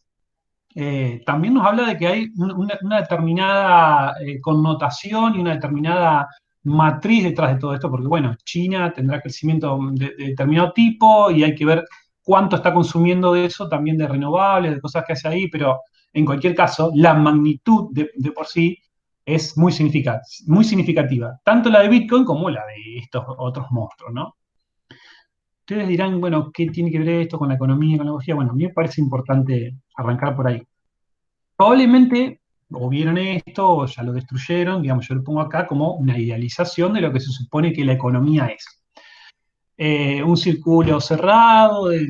también nos habla de que hay una determinada connotación y una determinada matriz detrás de todo esto, porque bueno, China tendrá crecimiento de determinado tipo y hay que ver cuánto está consumiendo de eso, también de renovables, de cosas que hace ahí, pero en cualquier caso, la magnitud de por sí es muy significativa, tanto la de Bitcoin como la de estos otros monstruos, ¿no? Ustedes dirán, bueno, ¿qué tiene que ver esto con la economía, con la ecología? Bueno, a mí me parece importante arrancar por ahí. Probablemente o vieron esto o ya lo destruyeron, digamos, yo lo pongo acá como una idealización de lo que se supone que la economía es. Un círculo cerrado de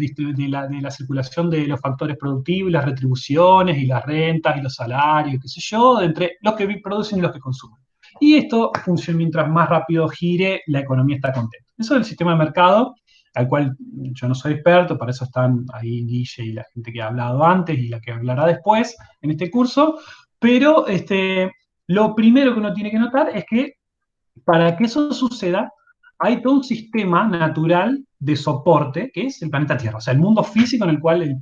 la circulación de los factores productivos, las retribuciones y las rentas y los salarios, qué sé yo, entre los que producen y los que consumen. Y esto funciona mientras más rápido gire, la economía está contenta. Eso es el sistema de mercado, al cual yo no soy experto, para eso están ahí Guille y la gente que ha hablado antes y la que hablará después en este curso, pero lo primero que uno tiene que notar es que para que eso suceda, hay todo un sistema natural de soporte, que es el planeta Tierra, o sea, el mundo físico en el cual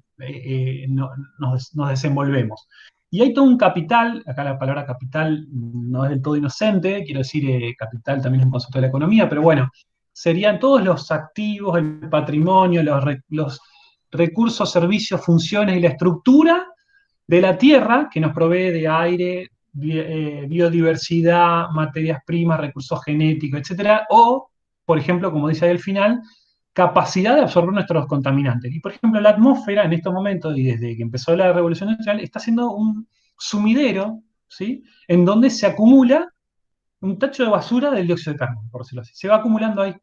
nos desenvolvemos. Y hay todo un capital, acá la palabra capital no es del todo inocente, quiero decir, capital también es un concepto de la economía, pero bueno, serían todos los activos, el patrimonio, los recursos, servicios, funciones y la estructura de la Tierra que nos provee de aire, biodiversidad, materias primas, recursos genéticos, etcétera, o, por ejemplo, como dice ahí al final, capacidad de absorber nuestros contaminantes. Y, por ejemplo, la atmósfera en estos momentos, y desde que empezó la revolución industrial, está siendo un sumidero, ¿sí? En donde se acumula un tacho de basura del dióxido de carbono, por decirlo así. Se va acumulando ahí.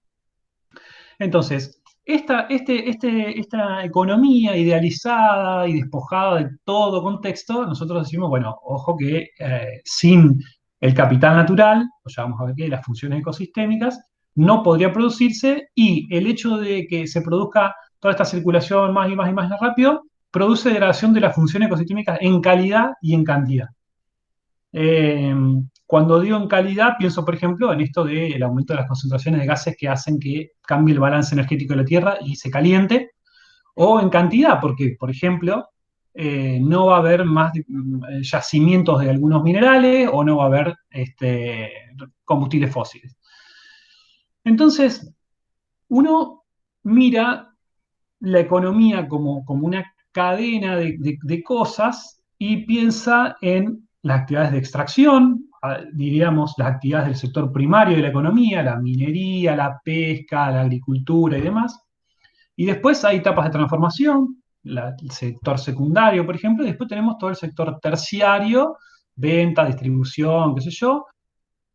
Entonces, esta economía idealizada y despojada de todo contexto, nosotros decimos, bueno, ojo que sin el capital natural, o ya vamos a ver que las funciones ecosistémicas, no podría producirse y el hecho de que se produzca toda esta circulación más y más y más rápido, produce degradación de las funciones ecosistémicas en calidad y en cantidad. Eh, Cuando digo en calidad, pienso, por ejemplo, en esto del aumento de las concentraciones de gases que hacen que cambie el balance energético de la Tierra y se caliente, o en cantidad, porque, por ejemplo, no va a haber más yacimientos de algunos minerales o no va a haber combustibles fósiles. Entonces, uno mira la economía como una cadena de cosas y piensa en las actividades de extracción, diríamos las actividades del sector primario de la economía, la minería, la pesca, la agricultura y demás. Y después hay etapas de transformación, el sector secundario, por ejemplo, y después tenemos todo el sector terciario, venta, distribución, qué sé yo,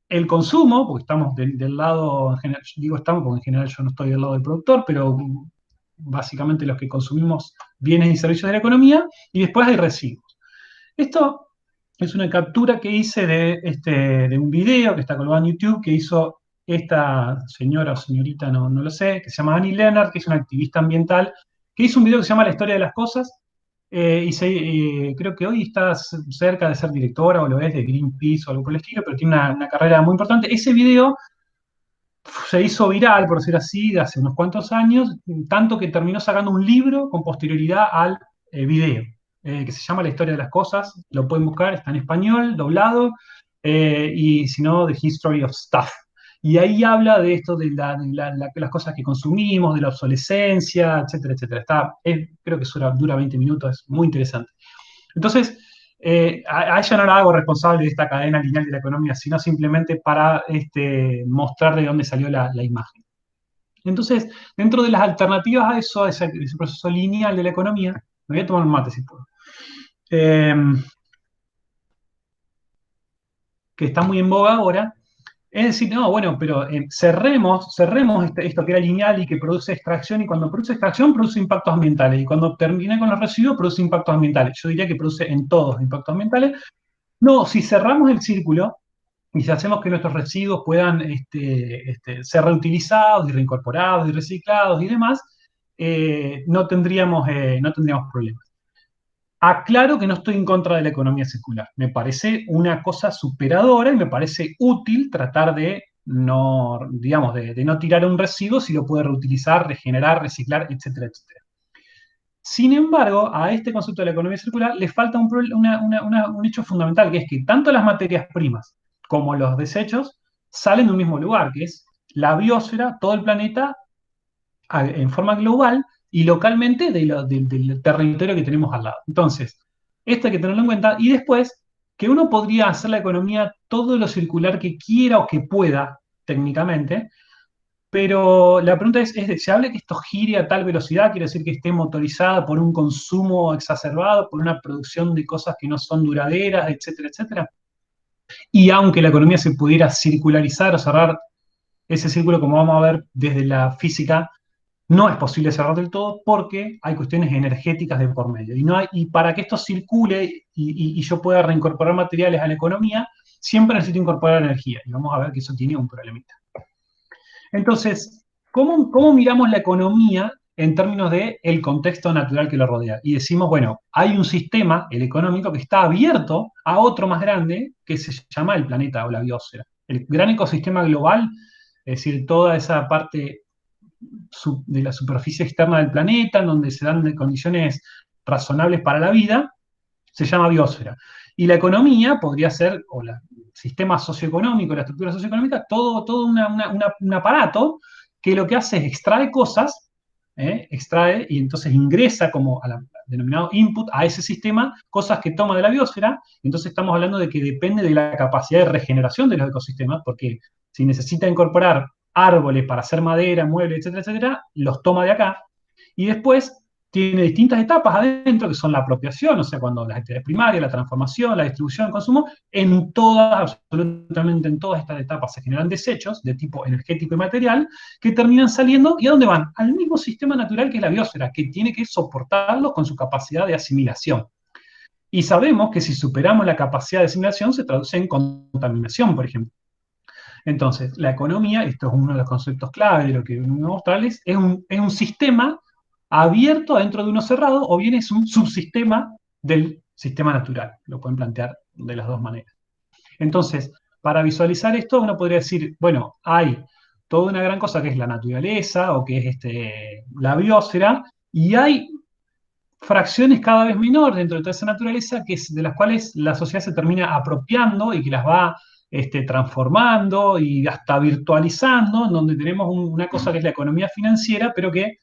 el consumo, porque estamos del lado, en general, digo estamos porque en general yo no estoy del lado del productor, pero básicamente los que consumimos bienes y servicios de la economía, y después hay residuos. Esto es una captura que hice de un video que está colgado en YouTube, que hizo esta señora o señorita, no lo sé, que se llama Annie Leonard, que es una activista ambiental, que hizo un video que se llama La historia de las cosas, creo que hoy está cerca de ser directora o lo es de Greenpeace o algo por el estilo, pero tiene una carrera muy importante. Ese video se hizo viral, por decir así, de hace unos cuantos años, tanto que terminó sacando un libro con posterioridad al video, que se llama La historia de las cosas. Lo pueden buscar, está en español, doblado, y si no, The History of Stuff. Y ahí habla de esto, de las cosas que consumimos, de la obsolescencia, etcétera, etcétera. Creo que dura 20 minutos, es muy interesante. Entonces, a ella no la hago responsable de esta cadena lineal de la economía, sino simplemente para mostrar de dónde salió la imagen. Entonces, dentro de las alternativas a eso, a ese proceso lineal de la economía, me voy a tomar un mate si puedo, que está muy en boga ahora, es decir, no, bueno, pero cerremos esto que era lineal y que produce extracción, y cuando produce extracción produce impactos ambientales, y cuando termina con los residuos produce impactos ambientales. Yo diría que produce en todos impactos ambientales. No, si cerramos el círculo y si hacemos que nuestros residuos puedan ser reutilizados y reincorporados y reciclados y demás, no tendríamos problemas. Aclaro que no estoy en contra de la economía circular. Me parece una cosa superadora y me parece útil tratar de no, digamos, de no tirar un residuo si lo puede reutilizar, regenerar, reciclar, etcétera, etcétera. Sin embargo, a este concepto de la economía circular le falta un hecho fundamental, que es que tanto las materias primas como los desechos salen de un mismo lugar, que es la biosfera, todo el planeta en forma global y localmente del territorio que tenemos al lado. Entonces, esto hay que tenerlo en cuenta. Y después, que uno podría hacer la economía todo lo circular que quiera o que pueda, técnicamente, pero la pregunta es, ¿se habla que esto gire a tal velocidad? Quiere decir que esté motorizada por un consumo exacerbado, por una producción de cosas que no son duraderas, etcétera, etcétera. Y aunque la economía se pudiera circularizar o cerrar ese círculo, como vamos a ver desde la física, no es posible cerrar del todo porque hay cuestiones energéticas de por medio. Y para que esto circule y yo pueda reincorporar materiales a la economía, siempre necesito incorporar energía. Y vamos a ver que eso tiene un problemita. Entonces, ¿cómo miramos la economía en términos de el contexto natural que lo rodea? Y decimos, bueno, hay un sistema, el económico, que está abierto a otro más grande que se llama el planeta o la biosfera. El gran ecosistema global, es decir, toda esa parte de la superficie externa del planeta, en donde se dan condiciones razonables para la vida, se llama biosfera. Y la economía podría ser, o el sistema socioeconómico, la estructura socioeconómica, todo un aparato que lo que hace es extrae cosas, extrae y entonces ingresa como denominado input a ese sistema, cosas que toma de la biosfera. Entonces estamos hablando de que depende de la capacidad de regeneración de los ecosistemas, porque si necesita incorporar árboles para hacer madera, muebles, etcétera, etcétera, los toma de acá. Y después tiene distintas etapas adentro, que son la apropiación, o sea, cuando las actividades primarias, la transformación, la distribución, el consumo, absolutamente en todas estas etapas se generan desechos de tipo energético y material que terminan saliendo, ¿y a dónde van? Al mismo sistema natural que es la biosfera, que tiene que soportarlos con su capacidad de asimilación. Y sabemos que si superamos la capacidad de asimilación se traduce en contaminación, por ejemplo. Entonces, la economía, esto es uno de los conceptos clave de lo que venimos a mostrarles, es un sistema abierto adentro de uno cerrado, o bien es un subsistema del sistema natural. Lo pueden plantear de las dos maneras. Entonces, para visualizar esto, uno podría decir, bueno, hay toda una gran cosa que es la naturaleza, o que es la biosfera, y hay fracciones cada vez menores dentro de toda esa naturaleza de las cuales la sociedad se termina apropiando y que las va transformando y hasta virtualizando, en donde tenemos una cosa que es la economía financiera, pero que,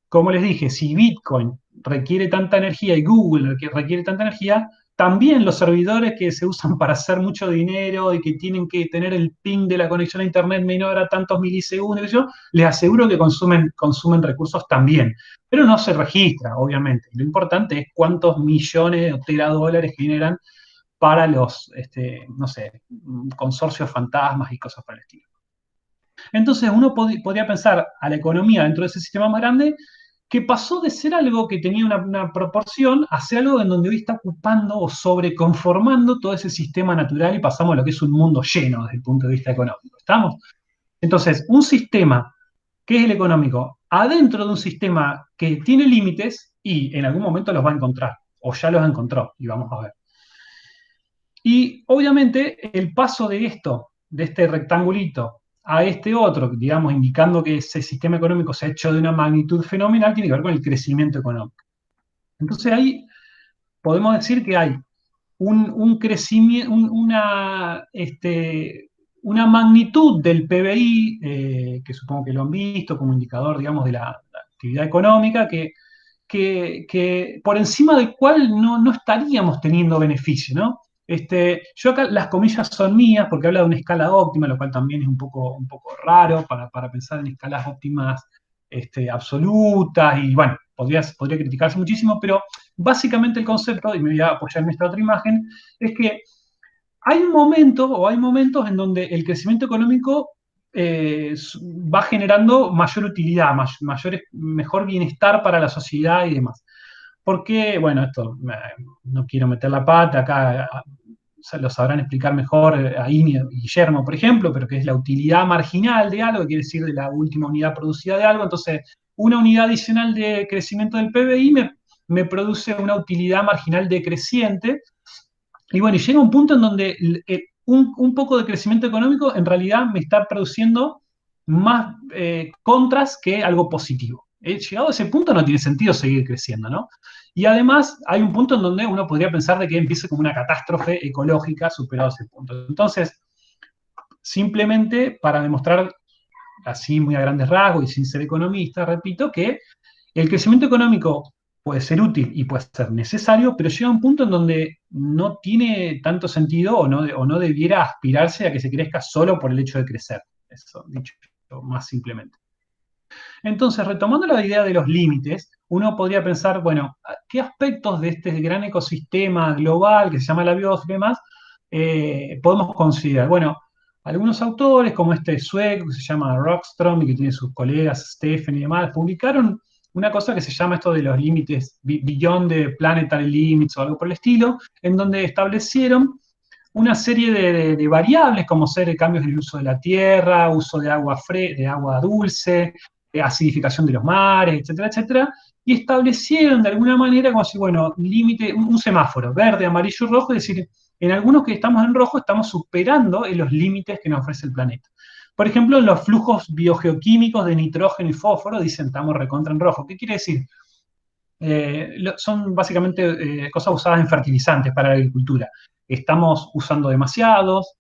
como les dije, si Bitcoin requiere tanta energía y Google requiere tanta energía, también los servidores que se usan para hacer mucho dinero y que tienen que tener el ping de la conexión a Internet menor a tantos milisegundos, les aseguro que consumen recursos también. Pero no se registra, obviamente. Lo importante es cuántos millones o teradólares generan para los, no sé, consorcios fantasmas y cosas por el estilo. Entonces uno podría pensar a la economía dentro de ese sistema más grande que pasó de ser algo que tenía una proporción a ser algo en donde hoy está ocupando o sobreconformando todo ese sistema natural y pasamos a lo que es un mundo lleno desde el punto de vista económico. ¿Estamos? Entonces, un sistema que es el económico, adentro de un sistema que tiene límites y en algún momento los va a encontrar, o ya los encontró, y vamos a ver. Y obviamente el paso de esto, de este rectangulito, a este otro, digamos, indicando que ese sistema económico se ha hecho de una magnitud fenomenal, tiene que ver con el crecimiento económico. Entonces ahí podemos decir que hay un crecimiento, una magnitud del PBI, que supongo que lo han visto como indicador, digamos, de la actividad económica, que por encima del cual no estaríamos teniendo beneficio, ¿no? Yo acá las comillas son mías porque habla de una escala óptima, lo cual también es un poco raro para pensar en escalas óptimas absolutas, y bueno, podría criticarse muchísimo, pero básicamente el concepto, y me voy a apoyar en esta otra imagen, es que hay un momento o hay momentos en donde el crecimiento económico va generando mayor utilidad, mejor bienestar para la sociedad y demás. Porque, bueno, esto no quiero meter la pata acá, lo sabrán explicar mejor ahí Guillermo, por ejemplo, pero que es la utilidad marginal de algo, que quiere decir de la última unidad producida de algo. Entonces, una unidad adicional de crecimiento del PBI me produce una utilidad marginal decreciente. Y bueno, y llega un punto en donde un poco de crecimiento económico en realidad me está produciendo más contras que algo positivo. llegado a ese punto no tiene sentido seguir creciendo, ¿no? Y además hay un punto en donde uno podría pensar de que empiece como una catástrofe ecológica superado ese punto. Entonces, simplemente para demostrar así muy a grandes rasgos y sin ser economista, repito que el crecimiento económico puede ser útil y puede ser necesario, pero llega a un punto en donde no tiene tanto sentido o no debiera aspirarse a que se crezca solo por el hecho de crecer. Eso, dicho más simplemente. Entonces, retomando la idea de los límites, uno podría pensar, bueno, ¿qué aspectos de este gran ecosistema global que se llama la biosfera y demás podemos considerar? Bueno, algunos autores, como este sueco que se llama Rockström y que tiene sus colegas Stephen y demás, publicaron una cosa que se llama esto de los límites, Beyond the Planetary Limits o algo por el estilo, en donde establecieron una serie de variables como ser cambios en el uso de la tierra, uso de de agua dulce, acidificación de los mares, etcétera, etcétera, y establecieron de alguna manera como si, bueno, límite, un semáforo, verde, amarillo y rojo, es decir, en algunos que estamos en rojo estamos superando en los límites que nos ofrece el planeta. Por ejemplo, en los flujos biogeoquímicos de nitrógeno y fósforo dicen estamos recontra en rojo. ¿Qué quiere decir? Son básicamente cosas usadas en fertilizantes para la agricultura. Estamos usando demasiados,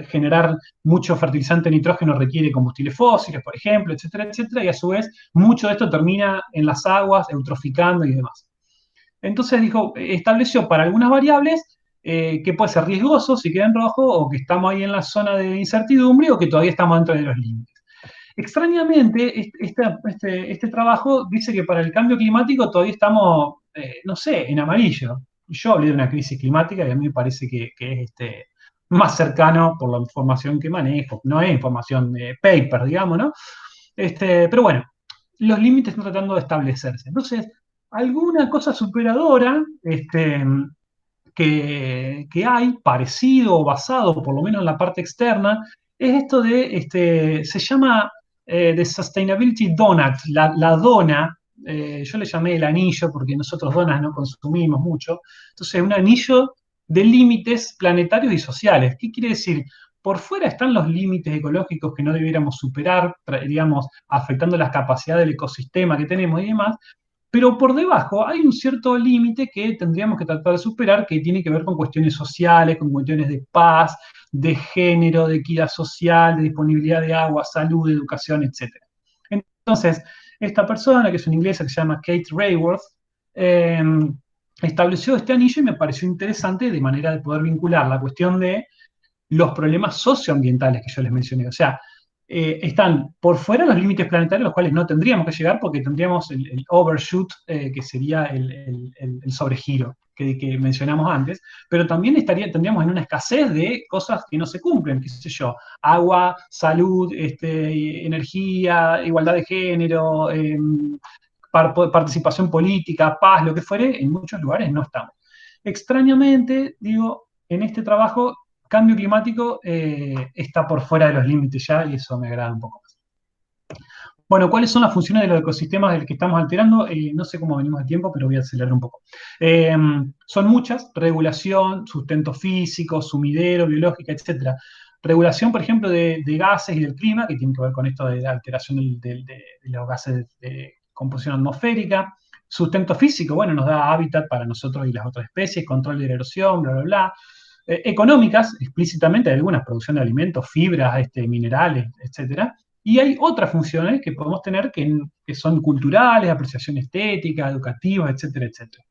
generar mucho fertilizante nitrógeno requiere combustibles fósiles, por ejemplo, etcétera, etcétera, y a su vez mucho de esto termina en las aguas, eutroficando y demás. Entonces dijo, estableció para algunas variables que puede ser riesgoso si queda en rojo, o que estamos ahí en la zona de incertidumbre, o que todavía estamos dentro de los límites. Extrañamente, este trabajo dice que para el cambio climático todavía estamos, no sé, en amarillo. Yo hablé de una crisis climática y a mí me parece que es más cercano por la información que manejo. No es información de paper, digamos, ¿no? Pero bueno, los límites están tratando de establecerse. Entonces, alguna cosa superadora que hay, parecido o basado, por lo menos en la parte externa, es esto de, se llama The Sustainability Donut, la dona, yo le llamé el anillo porque nosotros donas no consumimos mucho, entonces un anillo de límites planetarios y sociales. ¿Qué quiere decir? Por fuera están los límites ecológicos que no debiéramos superar, digamos, afectando las capacidades del ecosistema que tenemos y demás, pero por debajo hay un cierto límite que tendríamos que tratar de superar, que tiene que ver con cuestiones sociales, con cuestiones de paz, de género, de equidad social, de disponibilidad de agua, salud, educación, etc. Entonces, esta persona, que es una inglesa que se llama Kate Raworth, eh, estableció este anillo y me pareció interesante de manera de poder vincular la cuestión de los problemas socioambientales que yo les mencioné. O sea, están por fuera los límites planetarios, los cuales no tendríamos que llegar porque tendríamos el overshoot, que sería el sobregiro que mencionamos antes, pero también tendríamos en una escasez de cosas que no se cumplen, qué sé yo, agua, salud, energía, igualdad de género, participación política, paz, lo que fuere, en muchos lugares no estamos. Extrañamente, digo, en este trabajo cambio climático está por fuera de los límites ya, y eso me agrada un poco más. Bueno, ¿cuáles son las funciones de los ecosistemas del que estamos alterando? No sé cómo venimos de tiempo, pero voy a acelerar un poco. Son muchas: regulación, sustento físico, sumidero, biológica, etc. Regulación, por ejemplo, de gases y del clima, que tiene que ver con esto de la alteración de los gases de composición atmosférica. Sustento físico, bueno, nos da hábitat para nosotros y las otras especies, control de la erosión, bla, bla, bla. Económicas, explícitamente, hay algunas: producción de alimentos, fibras, minerales, etc. Y hay otras funciones que podemos tener que son culturales, apreciación estética, educativa, etcétera, etcétera.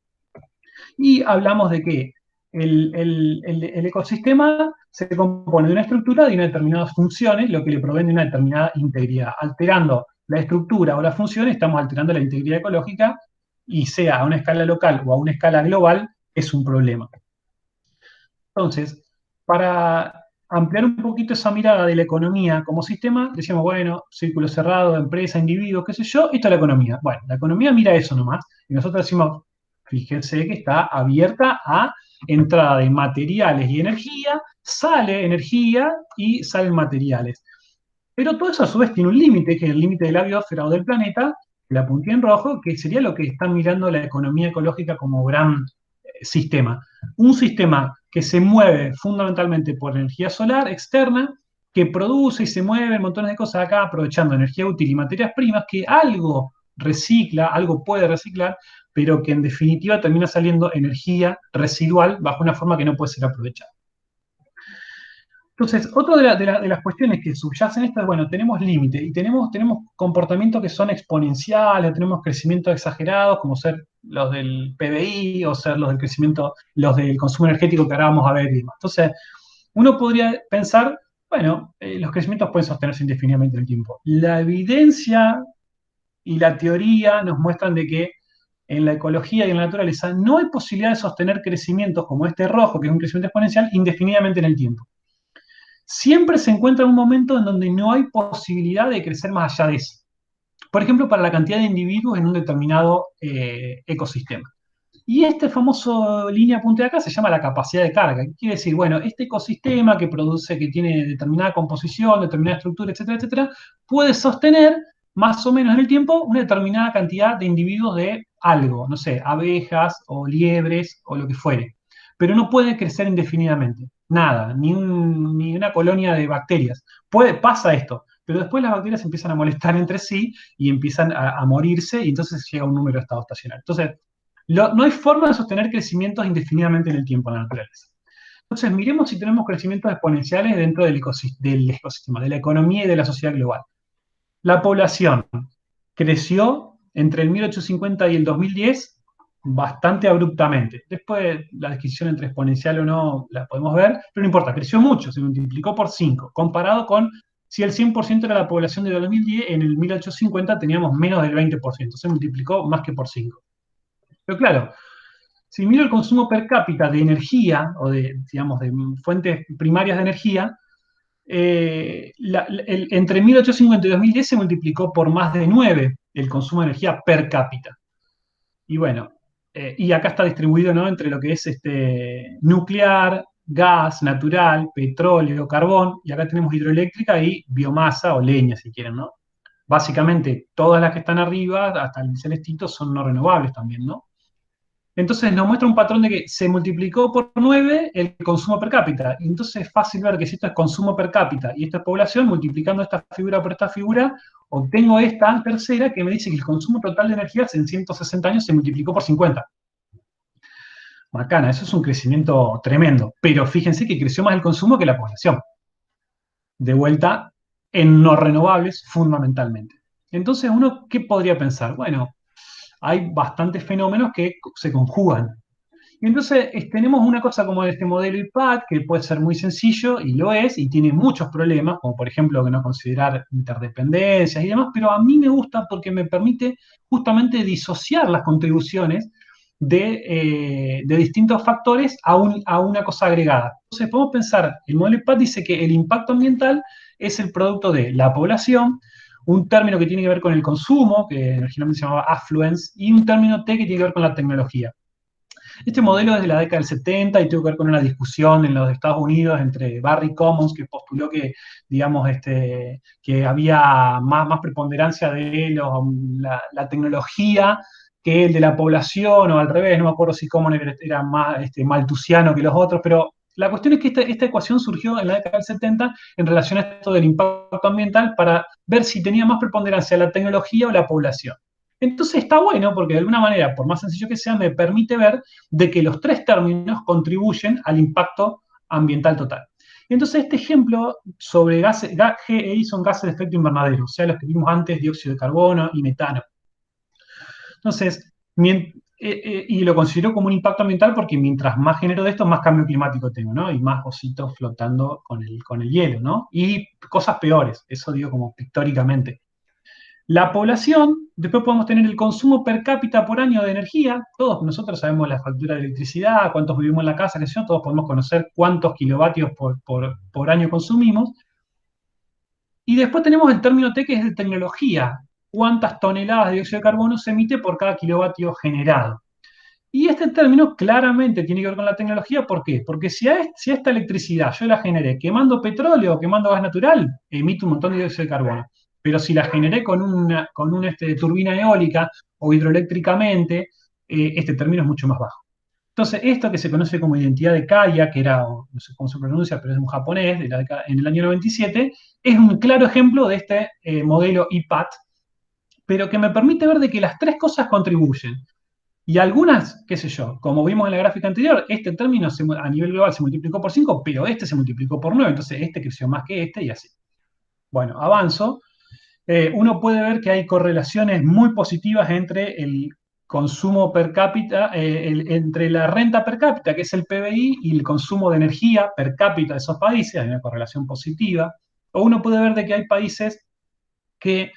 Y hablamos de que el ecosistema se compone de una estructura de unas determinadas funciones, lo que le provee de una determinada integridad. Alterando la estructura o la función, estamos alterando la integridad ecológica, y sea a una escala local o a una escala global, es un problema. Entonces, para ampliar un poquito esa mirada de la economía como sistema, decíamos, bueno, círculo cerrado, empresa, individuo, qué sé yo, esto es la economía. Bueno, la economía mira eso nomás, y nosotros decimos, fíjense que está abierta a entrada de materiales y energía, sale energía y salen materiales. Pero todo eso a su vez tiene un límite, que es el límite de la biosfera o del planeta, la puntilla en rojo, que sería lo que están mirando la economía ecológica como gran sistema. Un sistema que se mueve fundamentalmente por energía solar externa, que produce y se mueve montones de cosas acá, aprovechando energía útil y materias primas, que algo recicla, algo puede reciclar, pero que en definitiva termina saliendo energía residual bajo una forma que no puede ser aprovechada. Entonces, otra de las cuestiones que subyacen esto es, bueno, tenemos límite y tenemos comportamientos que son exponenciales, tenemos crecimientos exagerados, como ser los del PBI o ser los del crecimiento, los del consumo energético que ahora vamos a ver y demás. Entonces, uno podría pensar, bueno, los crecimientos pueden sostenerse indefinidamente en el tiempo. La evidencia y la teoría nos muestran de que en la ecología y en la naturaleza no hay posibilidad de sostener crecimientos como este rojo, que es un crecimiento exponencial, indefinidamente en el tiempo. Siempre se encuentra un momento en donde no hay posibilidad de crecer más allá de eso. Por ejemplo, para la cantidad de individuos en un determinado ecosistema. Y este famoso línea punta de acá se llama la capacidad de carga. ¿Qué quiere decir? Bueno, este ecosistema que produce, que tiene determinada composición, determinada estructura, etcétera, etcétera, puede sostener más o menos en el tiempo una determinada cantidad de individuos de algo, no sé, abejas o liebres o lo que fuere. Pero no puede crecer indefinidamente. Nada, ni una colonia de bacterias. Pasa esto, pero después las bacterias empiezan a molestar entre sí y empiezan a morirse y entonces llega un número de estado estacionario. Entonces, no hay forma de sostener crecimientos indefinidamente en el tiempo en la naturaleza. Entonces, miremos si tenemos crecimientos exponenciales dentro del ecosistema, de la economía y de la sociedad global. La población creció entre el 1850 y el 2010 bastante abruptamente. Después, la descripción entre exponencial o no la podemos ver, pero no importa, creció mucho, se multiplicó por 5, comparado con si el 100% era la población de 2010, en el 1850 teníamos menos del 20%, se multiplicó más que por 5. Pero claro, si miro el consumo per cápita de energía o digamos, de fuentes primarias de energía, entre 1850 y 2010 se multiplicó por más de 9 el consumo de energía per cápita. Y bueno, y acá está distribuido, ¿no?, entre lo que es nuclear, gas natural, petróleo, carbón, y acá tenemos hidroeléctrica y biomasa o leña, si quieren, ¿no? Básicamente, todas las que están arriba, hasta el celestito, son no renovables también, ¿no? Entonces nos muestra un patrón de que se multiplicó por 9 el consumo per cápita. Y entonces es fácil ver que si esto es consumo per cápita y esto es población, multiplicando esta figura por esta figura, obtengo esta tercera que me dice que el consumo total de energía en 160 años se multiplicó por 50. Bacana, eso es un crecimiento tremendo. Pero fíjense que creció más el consumo que la población. De vuelta, en no renovables fundamentalmente. Entonces, uno, ¿qué podría pensar? Bueno, hay bastantes fenómenos que se conjugan. Y entonces tenemos una cosa como este modelo IPAT, que puede ser muy sencillo, y lo es, y tiene muchos problemas, como por ejemplo que no considerar interdependencias y demás, pero a mí me gusta porque me permite justamente disociar las contribuciones de distintos factores a una cosa agregada. Entonces podemos pensar, el modelo IPAT dice que el impacto ambiental es el producto de la población, un término que tiene que ver con el consumo, que originalmente se llamaba affluence, y un término T que tiene que ver con la tecnología. Este modelo es de la década del 70 y tuvo que ver con una discusión en los Estados Unidos entre Barry Commons, que postuló que, digamos, que había más preponderancia de la tecnología que el de la población, o al revés, no me acuerdo si Commons era más malthusiano que los otros, pero la cuestión es que esta ecuación surgió en la década del 70 en relación a esto del impacto ambiental para ver si tenía más preponderancia la tecnología o la población. Entonces está bueno porque de alguna manera, por más sencillo que sea, me permite ver de que los tres términos contribuyen al impacto ambiental total. Entonces este ejemplo sobre GEI son gases de efecto invernadero, o sea, los que vimos antes, dióxido de carbono y metano. Entonces, y lo considero como un impacto ambiental porque mientras más genero de esto, más cambio climático tengo, ¿no? Y más ositos flotando con el hielo, ¿no? Y cosas peores, eso digo como pictóricamente. La población, después podemos tener el consumo per cápita por año de energía. Todos nosotros sabemos la factura de electricidad, cuántos vivimos en la casa, qué sé yo, todos podemos conocer cuántos kilovatios por año consumimos. Y después tenemos el término T, que es de tecnología. Cuántas toneladas de dióxido de carbono se emite por cada kilovatio generado. Y este término claramente tiene que ver con la tecnología. ¿Por qué? Porque si esta electricidad yo la generé quemando petróleo o quemando gas natural, emite un montón de dióxido de carbono. Pero si la generé con una turbina eólica o hidroeléctricamente, este término es mucho más bajo. Entonces, esto que se conoce como identidad de Kaya, que era, no sé cómo se pronuncia, pero es un japonés, en el año 97, es un claro ejemplo de este modelo IPAT, pero que me permite ver de que las tres cosas contribuyen. Y algunas, qué sé yo, como vimos en la gráfica anterior, este término a nivel global se multiplicó por 5, pero este se multiplicó por 9, entonces este creció más que este y así. Bueno, avanzo. Uno puede ver que hay correlaciones muy positivas entre el consumo per cápita, entre la renta per cápita, que es el PBI, y el consumo de energía per cápita de esos países, hay una correlación positiva. O uno puede ver de que hay países que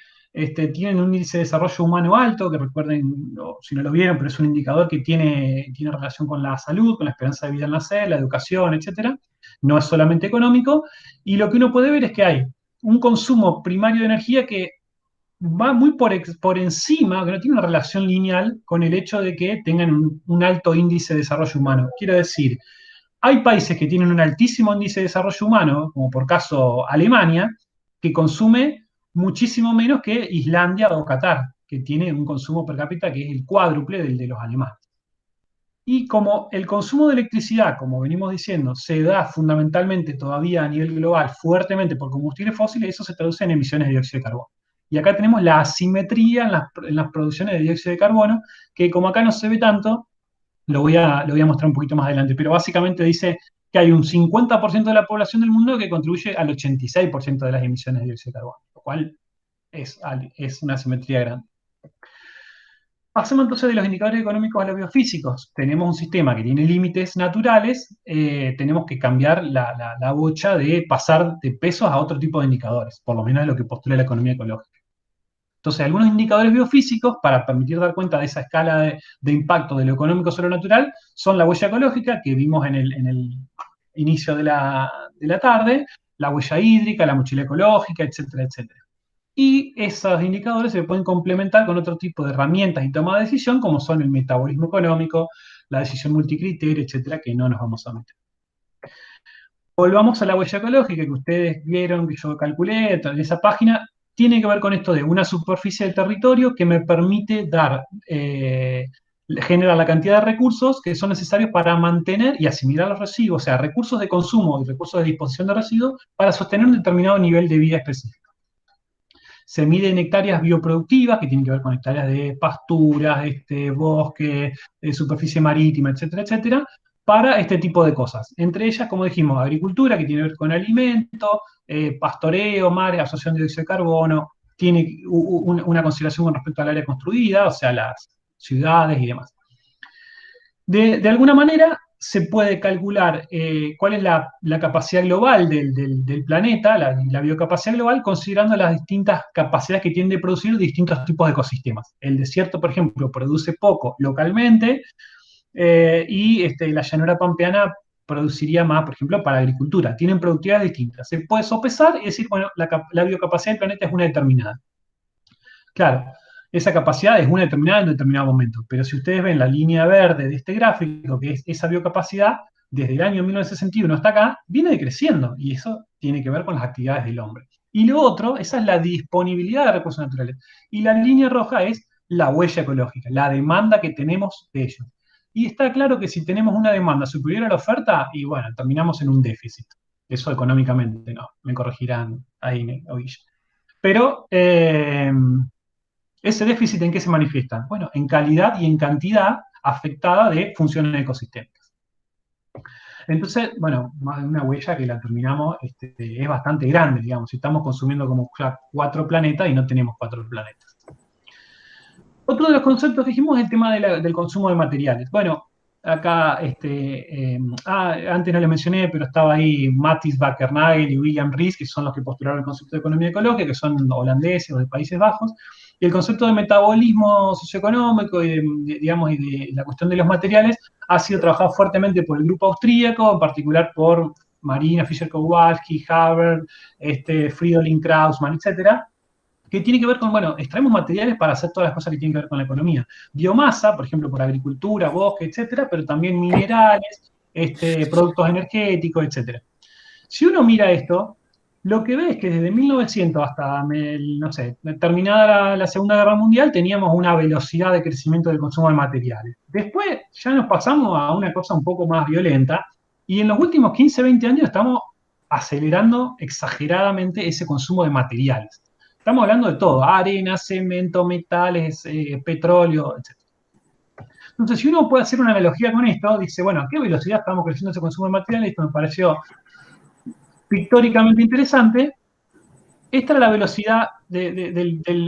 tienen un índice de desarrollo humano alto, que recuerden, si no lo vieron, pero es un indicador que tiene relación con la salud, con la esperanza de vida al nacer, la educación, etcétera. No es solamente económico. Y lo que uno puede ver es que hay un consumo primario de energía que va muy por encima, que no tiene una relación lineal con el hecho de que tengan un alto índice de desarrollo humano. Quiero decir, hay países que tienen un altísimo índice de desarrollo humano, como por caso Alemania, que consume muchísimo menos que Islandia o Qatar, que tiene un consumo per cápita que es el cuádruple del de los alemanes. Y como el consumo de electricidad, como venimos diciendo, se da fundamentalmente todavía a nivel global fuertemente por combustibles fósiles, eso se traduce en emisiones de dióxido de carbono. Y acá tenemos la asimetría en las producciones de dióxido de carbono, que como acá no se ve tanto, lo voy a mostrar un poquito más adelante, pero básicamente dice que hay un 50% de la población del mundo que contribuye al 86% de las emisiones de dióxido de carbono, lo cual es una asimetría grande. Pasemos entonces de los indicadores económicos a los biofísicos. Tenemos un sistema que tiene límites naturales, tenemos que cambiar la bocha de pasar de pesos a otro tipo de indicadores, por lo menos es lo que postula la economía ecológica. Entonces, algunos indicadores biofísicos, para permitir dar cuenta de esa escala de impacto de lo económico sobre lo natural, son la huella ecológica, que vimos en el inicio de la tarde, la huella hídrica, la mochila ecológica, etcétera, etcétera. Y esos indicadores se pueden complementar con otro tipo de herramientas y toma de decisión, como son el metabolismo económico, la decisión multicriterio, etcétera, que no nos vamos a meter. Volvamos a la huella ecológica que ustedes vieron, que yo calculé en esa página. Tiene que ver con esto de una superficie del territorio que me permite generar la cantidad de recursos que son necesarios para mantener y asimilar los residuos, o sea, recursos de consumo y recursos de disposición de residuos para sostener un determinado nivel de vida específico. Se mide en hectáreas bioproductivas, que tienen que ver con hectáreas de pasturas, bosque, superficie marítima, etcétera, etcétera, para este tipo de cosas. Entre ellas, como dijimos, agricultura, que tiene que ver con alimento, pastoreo, mares, absorción de dióxido de carbono, tiene una consideración con respecto al área construida, o sea, las ciudades y demás. De alguna manera, se puede calcular cuál es la capacidad global del planeta, la biocapacidad global, considerando las distintas capacidades que tienen de producir distintos tipos de ecosistemas. El desierto, por ejemplo, produce poco localmente, y la llanura pampeana produciría más, por ejemplo, para agricultura. Tienen productividades distintas. Se puede sopesar y decir, bueno, la biocapacidad del planeta es una determinada. Claro, esa capacidad es una determinada en un determinado momento, pero si ustedes ven la línea verde de este gráfico, que es esa biocapacidad, desde el año 1961 hasta acá, viene decreciendo, y eso tiene que ver con las actividades del hombre. Y lo otro, esa es la disponibilidad de recursos naturales. Y la línea roja es la huella ecológica, la demanda que tenemos de ellos. Y está claro que si tenemos una demanda superior a la oferta, y bueno, terminamos en un déficit. Eso económicamente no, me corregirán ahí, Ovilla. Pero ¿ese déficit en qué se manifiesta? Bueno, en calidad y en cantidad afectada de funciones ecosistémicas. Entonces, bueno, una huella que la terminamos es bastante grande, digamos, si estamos consumiendo como ya 4 planetas y no tenemos 4 planetas. Otro de los conceptos que dijimos es el tema del consumo de materiales. Bueno, acá, antes no le mencioné, pero estaba ahí Matthijs Bakker-Nagel y William Rees, que son los que postularon el concepto de economía ecológica, que son holandeses o de Países Bajos. Y el concepto de metabolismo socioeconómico y de la cuestión de los materiales ha sido trabajado fuertemente por el grupo austríaco, en particular por Marina Fischer-Kowalski, Haber, Fridolin Krausmann, etcétera, que tiene que ver con, bueno, extraemos materiales para hacer todas las cosas que tienen que ver con la economía. Biomasa, por ejemplo, por agricultura, bosque, etcétera, pero también minerales, productos energéticos, etcétera. Si uno mira esto, lo que ve es que desde 1900 hasta, no sé, terminada la Segunda Guerra Mundial, teníamos una velocidad de crecimiento del consumo de materiales. Después ya nos pasamos a una cosa un poco más violenta, y en los últimos 15, 20 años estamos acelerando exageradamente ese consumo de materiales. Estamos hablando de todo, arena, cemento, metales, petróleo, etc. Entonces, si uno puede hacer una analogía con esto, dice, bueno, ¿a qué velocidad estamos creciendo ese consumo de materiales? Esto me pareció pictóricamente interesante. Esta era la velocidad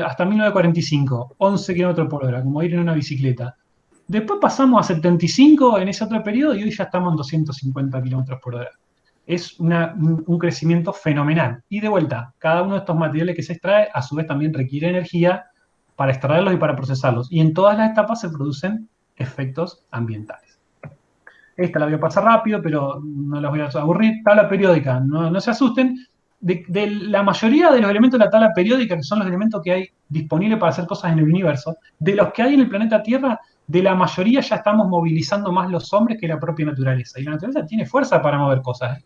hasta 1945, 11 kilómetros por hora, como ir en una bicicleta. Después pasamos a 75 en ese otro periodo y hoy ya estamos en 250 kilómetros por hora. Es un crecimiento fenomenal. Y de vuelta, cada uno de estos materiales que se extrae, a su vez también requiere energía para extraerlos y para procesarlos. Y en todas las etapas se producen efectos ambientales. Esta la voy a pasar rápido, pero no las voy a aburrir. Tabla periódica, no se asusten. De la mayoría de los elementos de la tabla periódica, que son los elementos que hay disponibles para hacer cosas en el universo, de los que hay en el planeta Tierra, de la mayoría ya estamos movilizando más los hombres que la propia naturaleza. Y la naturaleza tiene fuerza para mover cosas.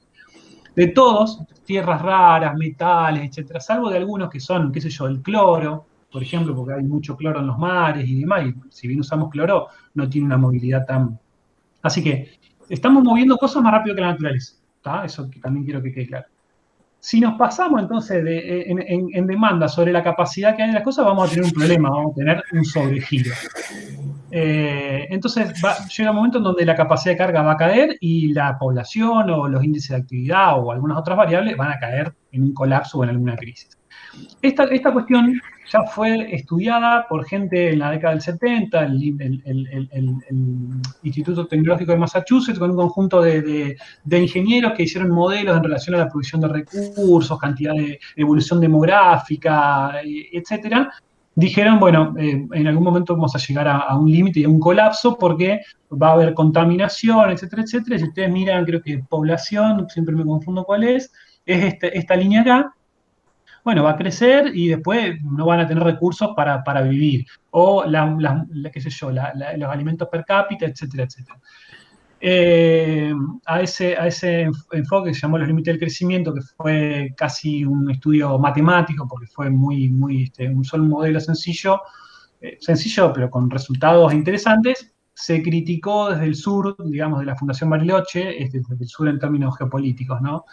De todos, tierras raras, metales, etcétera, salvo de algunos que son, qué sé yo, el cloro, por ejemplo, porque hay mucho cloro en los mares y demás, y si bien usamos cloro, no tiene una movilidad tan... Así que estamos moviendo cosas más rápido que la naturaleza, ¿tá? Eso que también quiero que quede claro. Si nos pasamos entonces en demanda sobre la capacidad que hay de las cosas, vamos a tener un problema, vamos a tener un sobregiro. Entonces llega un momento en donde la capacidad de carga va a caer y la población o los índices de actividad o algunas otras variables van a caer en un colapso o en alguna crisis. Esta cuestión ya fue estudiada por gente en la década del 70, el Instituto Tecnológico de Massachusetts, con un conjunto de ingenieros que hicieron modelos en relación a la provisión de recursos, cantidad de evolución demográfica, etcétera. Dijeron, bueno, en algún momento vamos a llegar a un límite y a un colapso porque va a haber contaminación, etcétera, etcétera. Si ustedes miran, creo que población, siempre me confundo cuál es esta línea acá. Bueno, va a crecer y después no van a tener recursos para vivir. O, qué sé yo, los alimentos per cápita, etcétera, etcétera. A ese enfoque que se llamó los límites del crecimiento, que fue casi un estudio matemático, porque fue un solo modelo sencillo, pero con resultados interesantes, se criticó desde el sur, digamos, de la Fundación Bariloche, desde el sur en términos geopolíticos, ¿no?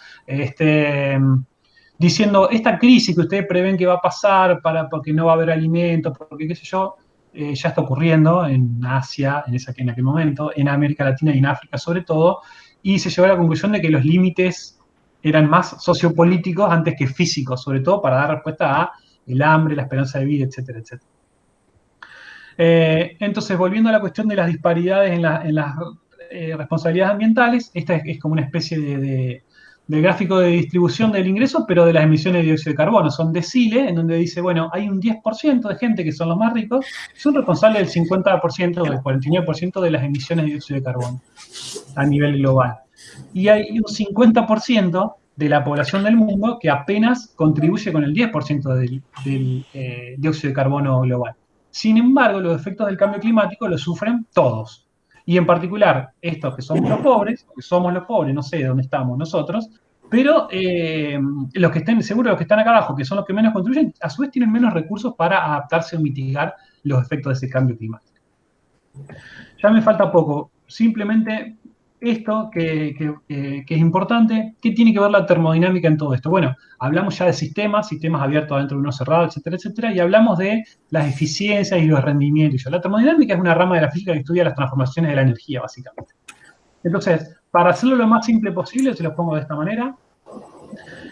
Diciendo, esta crisis que ustedes prevén que va a pasar porque no va a haber alimentos, porque qué sé yo, ya está ocurriendo en Asia, en aquel momento, en América Latina y en África sobre todo, y se llegó a la conclusión de que los límites eran más sociopolíticos antes que físicos, sobre todo para dar respuesta a el hambre, la esperanza de vida, etcétera, etcétera. Entonces, volviendo a la cuestión de las disparidades en las responsabilidades ambientales, esta es como una especie de gráfico de distribución del ingreso, pero de las emisiones de dióxido de carbono. Son deciles, en donde dice, bueno, hay un 10% de gente que son los más ricos, son responsables del 50% o del 49% de las emisiones de dióxido de carbono a nivel global. Y hay un 50% de la población del mundo que apenas contribuye con el 10% del dióxido de carbono global. Sin embargo, los efectos del cambio climático los sufren todos. Y en particular, estos que somos los pobres, no sé de dónde estamos nosotros, pero los que estén, seguro los que están acá abajo, que son los que menos contribuyen, a su vez tienen menos recursos para adaptarse o mitigar los efectos de ese cambio climático. Ya me falta poco, simplemente esto que es importante. ¿Qué tiene que ver la termodinámica en todo esto? Bueno, hablamos ya de sistemas abiertos adentro de uno cerrado, etcétera, etcétera, y hablamos de las eficiencias y los rendimientos. La termodinámica es una rama de la física que estudia las transformaciones de la energía, básicamente. Entonces, para hacerlo lo más simple posible, se los pongo de esta manera.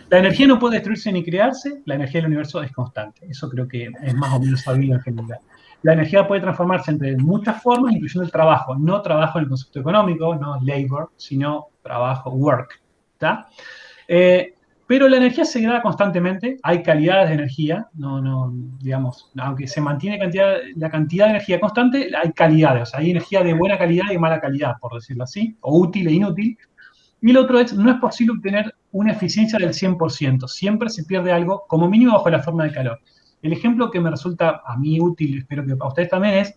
La energía no puede destruirse ni crearse, la energía del universo es constante. Eso creo que es más o menos sabido en general. La energía puede transformarse entre muchas formas, incluyendo el trabajo. No trabajo en el concepto económico, no labor, sino trabajo, work. ¿Tá? Pero la energía se degrada constantemente, hay calidades de energía, digamos, aunque se mantiene la cantidad de energía constante, hay calidades, o sea, hay energía de buena calidad y de mala calidad, por decirlo así, o útil e inútil. Y lo otro es, no es posible obtener una eficiencia del 100%, siempre se pierde algo, como mínimo bajo la forma de calor. El ejemplo que me resulta a mí útil, espero que a ustedes también, es,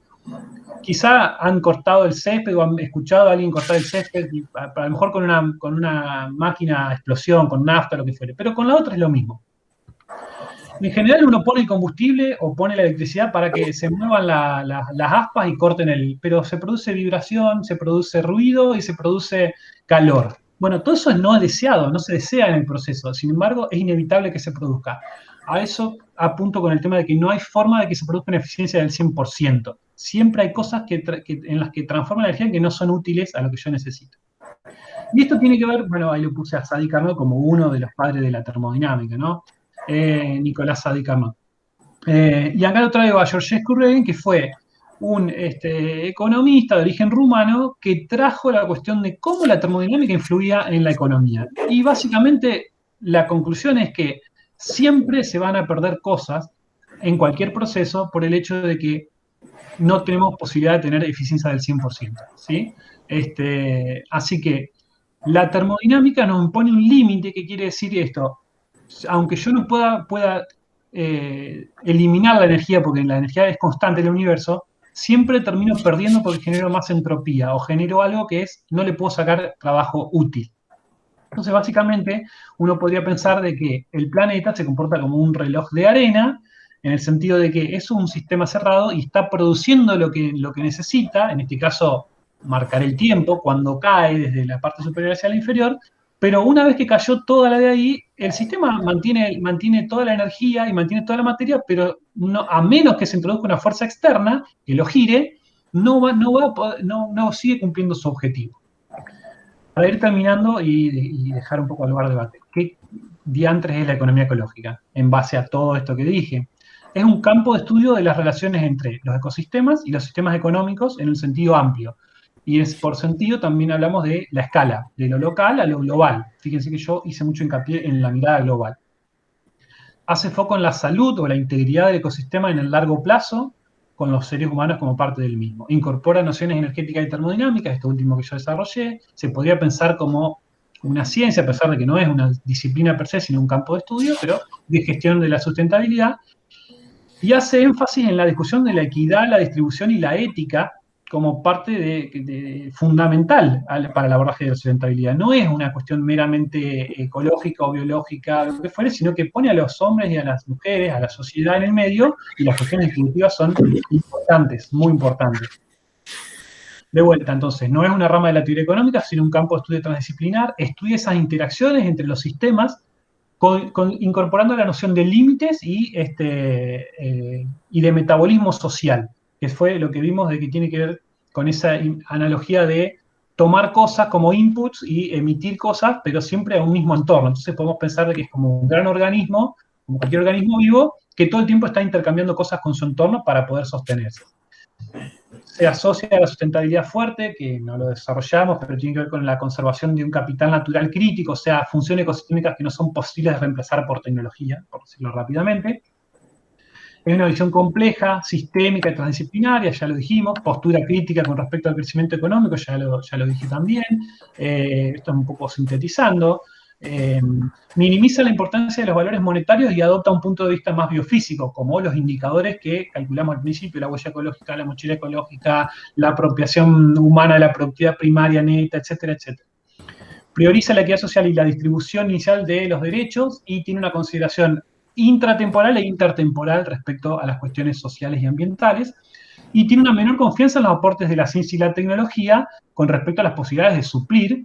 quizá han cortado el césped o han escuchado a alguien cortar el césped, a lo mejor con una máquina de explosión, con nafta, lo que fuere, pero con la otra es lo mismo. En general uno pone el combustible o pone la electricidad para que se muevan las aspas y corten pero se produce vibración, se produce ruido y se produce calor. Bueno, todo eso es no deseado, no se desea en el proceso, sin embargo es inevitable que se produzca. A eso apunto con el tema de que no hay forma de que se produzca una eficiencia del 100%. Siempre hay cosas en las que transforman la energía que no son útiles a lo que yo necesito. Y esto tiene que ver, bueno, ahí lo puse a Sadi Carnot como uno de los padres de la termodinámica, ¿no? Nicolás Sadi Carnot. Y acá lo traigo a Georges Kurregen, que fue un economista de origen rumano que trajo la cuestión de cómo la termodinámica influía en la economía. Y básicamente la conclusión es que siempre se van a perder cosas en cualquier proceso por el hecho de que no tenemos posibilidad de tener eficiencia del 100%, ¿sí? Así que la termodinámica nos impone un límite. ¿Qué quiere decir esto? Aunque yo no pueda eliminar la energía, porque la energía es constante en el universo, siempre termino perdiendo porque genero más entropía o genero algo que no le puedo sacar trabajo útil. Entonces, básicamente, uno podría pensar de que el planeta se comporta como un reloj de arena, en el sentido de que es un sistema cerrado y está produciendo lo que necesita, en este caso, marcar el tiempo cuando cae desde la parte superior hacia la inferior, pero una vez que cayó toda la de ahí, el sistema mantiene toda la energía y mantiene toda la materia, pero no, a menos que se introduzca una fuerza externa que lo gire, no sigue cumpliendo su objetivo. Para ir terminando y dejar un poco al lugar de debate, ¿qué diantres es la economía ecológica? En base a todo esto que dije, es un campo de estudio de las relaciones entre los ecosistemas y los sistemas económicos en un sentido amplio. Y por sentido también hablamos de la escala, de lo local a lo global. Fíjense que yo hice mucho hincapié en la mirada global. Hace foco en la salud o la integridad del ecosistema en el largo plazo, con los seres humanos como parte del mismo. Incorpora nociones energéticas y termodinámicas, esto último que yo desarrollé. Se podría pensar como una ciencia, a pesar de que no es una disciplina per se, sino un campo de estudio, pero de gestión de la sustentabilidad. Y hace énfasis en la discusión de la equidad, la distribución y la ética como parte fundamental para el abordaje de la sustentabilidad. No es una cuestión meramente ecológica o biológica, lo que fuere, sino que pone a los hombres y a las mujeres, a la sociedad en el medio, y las cuestiones distributivas son importantes, muy importantes. De vuelta, entonces, no es una rama de la teoría económica, sino un campo de estudio transdisciplinar, estudia esas interacciones entre los sistemas, incorporando la noción de límites y de metabolismo social, que fue lo que vimos de que tiene que ver con esa analogía de tomar cosas como inputs y emitir cosas, pero siempre a un mismo entorno. Entonces podemos pensar de que es como un gran organismo, como cualquier organismo vivo, que todo el tiempo está intercambiando cosas con su entorno para poder sostenerse. Se asocia a la sustentabilidad fuerte, que no lo desarrollamos, pero tiene que ver con la conservación de un capital natural crítico, o sea, funciones ecosistémicas que no son posibles de reemplazar por tecnología, por decirlo rápidamente. Es una visión compleja, sistémica y transdisciplinaria, ya lo dijimos. Postura crítica con respecto al crecimiento económico, ya lo dije también. Esto es un poco sintetizando. Minimiza la importancia de los valores monetarios y adopta un punto de vista más biofísico, como los indicadores que calculamos al principio: la huella ecológica, la mochila ecológica, la apropiación humana de la productividad primaria neta, etcétera, etcétera. Prioriza la equidad social y la distribución inicial de los derechos y tiene una consideración intratemporal e intertemporal respecto a las cuestiones sociales y ambientales, y tiene una menor confianza en los aportes de la ciencia y la tecnología con respecto a las posibilidades de suplir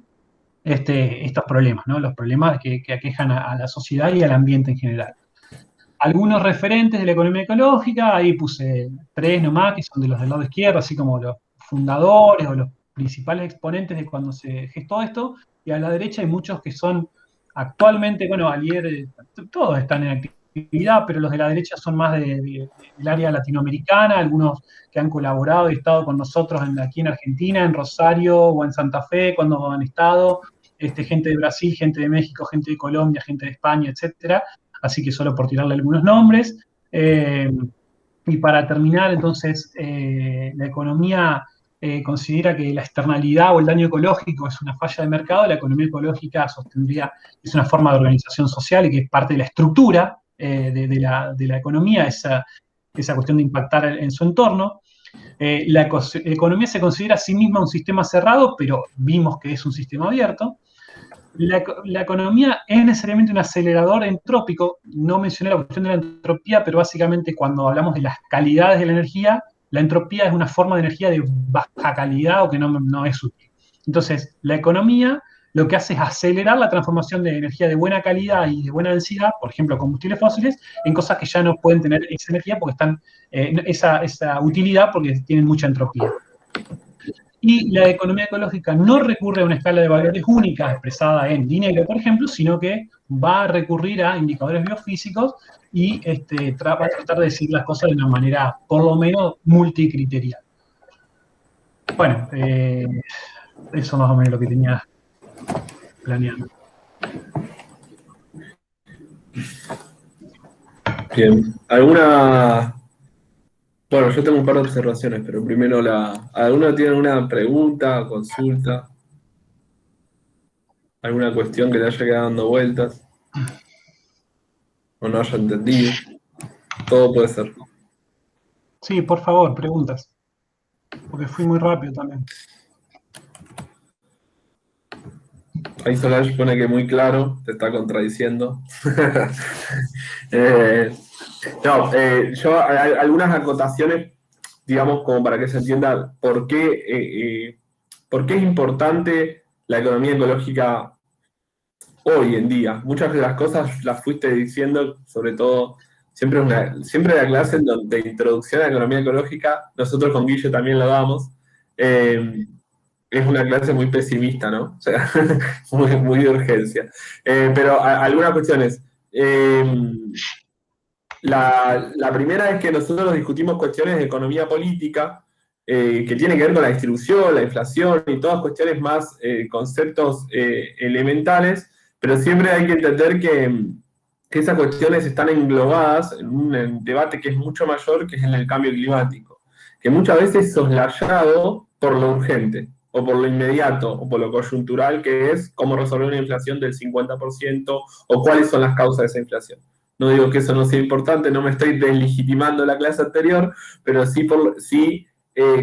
estos problemas, ¿no? Los problemas que aquejan a la sociedad y al ambiente en general. Algunos referentes de la economía ecológica, ahí puse 3 nomás, que son de los del lado izquierdo, así como los fundadores o los principales exponentes de cuando se gestó esto, y a la derecha hay muchos que son actualmente, bueno, Alier, todos están en actividad, pero los de la derecha son más del área latinoamericana, algunos que han colaborado y estado con nosotros aquí en Argentina, en Rosario o en Santa Fe, cuando han estado, gente de Brasil, gente de México, gente de Colombia, gente de España, etcétera. Así que solo por tirarle algunos nombres. Y para terminar, entonces, la economía considera que la externalidad o el daño ecológico es una falla de mercado. La economía ecológica sostendría que es una forma de organización social y que es parte de la estructura de la economía, esa cuestión de impactar en su entorno. La economía se considera a sí misma un sistema cerrado, pero vimos que es un sistema abierto. La economía es necesariamente un acelerador entrópico. No mencioné la cuestión de la entropía, pero básicamente cuando hablamos de las calidades de la energía, la entropía es una forma de energía de baja calidad o que no es útil. Entonces, la economía lo que hace es acelerar la transformación de energía de buena calidad y de buena densidad, por ejemplo, combustibles fósiles, en cosas que ya no pueden tener esa energía porque están, esa utilidad porque tienen mucha entropía. Y la economía ecológica no recurre a una escala de valores única expresada en dinero, por ejemplo, sino que va a recurrir a indicadores biofísicos y va a tratar de decir las cosas de una manera, por lo menos, multicriterial. Bueno, eso más o menos lo que tenía planeado. Bien. Bueno, yo tengo un par de observaciones, pero primero ¿alguna tiene alguna pregunta, consulta? ¿Alguna cuestión que le haya quedado dando vueltas? ¿O no haya entendido? Todo puede ser. Sí, por favor, preguntas. Porque fui muy rápido también. Ahí Solange pone que muy claro, te está contradiciendo. Yo algunas acotaciones, digamos, como para que se entienda por qué es importante la economía ecológica hoy en día. Muchas de las cosas las fuiste diciendo, sobre todo, siempre la clase de introducción a la economía ecológica, nosotros con Guille también lo damos. Es una clase muy pesimista, ¿no? O sea, muy de urgencia. Pero algunas cuestiones. La primera es que nosotros discutimos cuestiones de economía política que tienen que ver con la distribución, la inflación y todas cuestiones más, conceptos elementales, pero siempre hay que entender que esas cuestiones están englobadas en un debate que es mucho mayor, que es el del cambio climático, que muchas veces es soslayado por lo urgente, o por lo inmediato, o por lo coyuntural, que es cómo resolver una inflación del 50%, o cuáles son las causas de esa inflación. No digo que eso no sea importante, no me estoy deslegitimando la clase anterior, pero sí,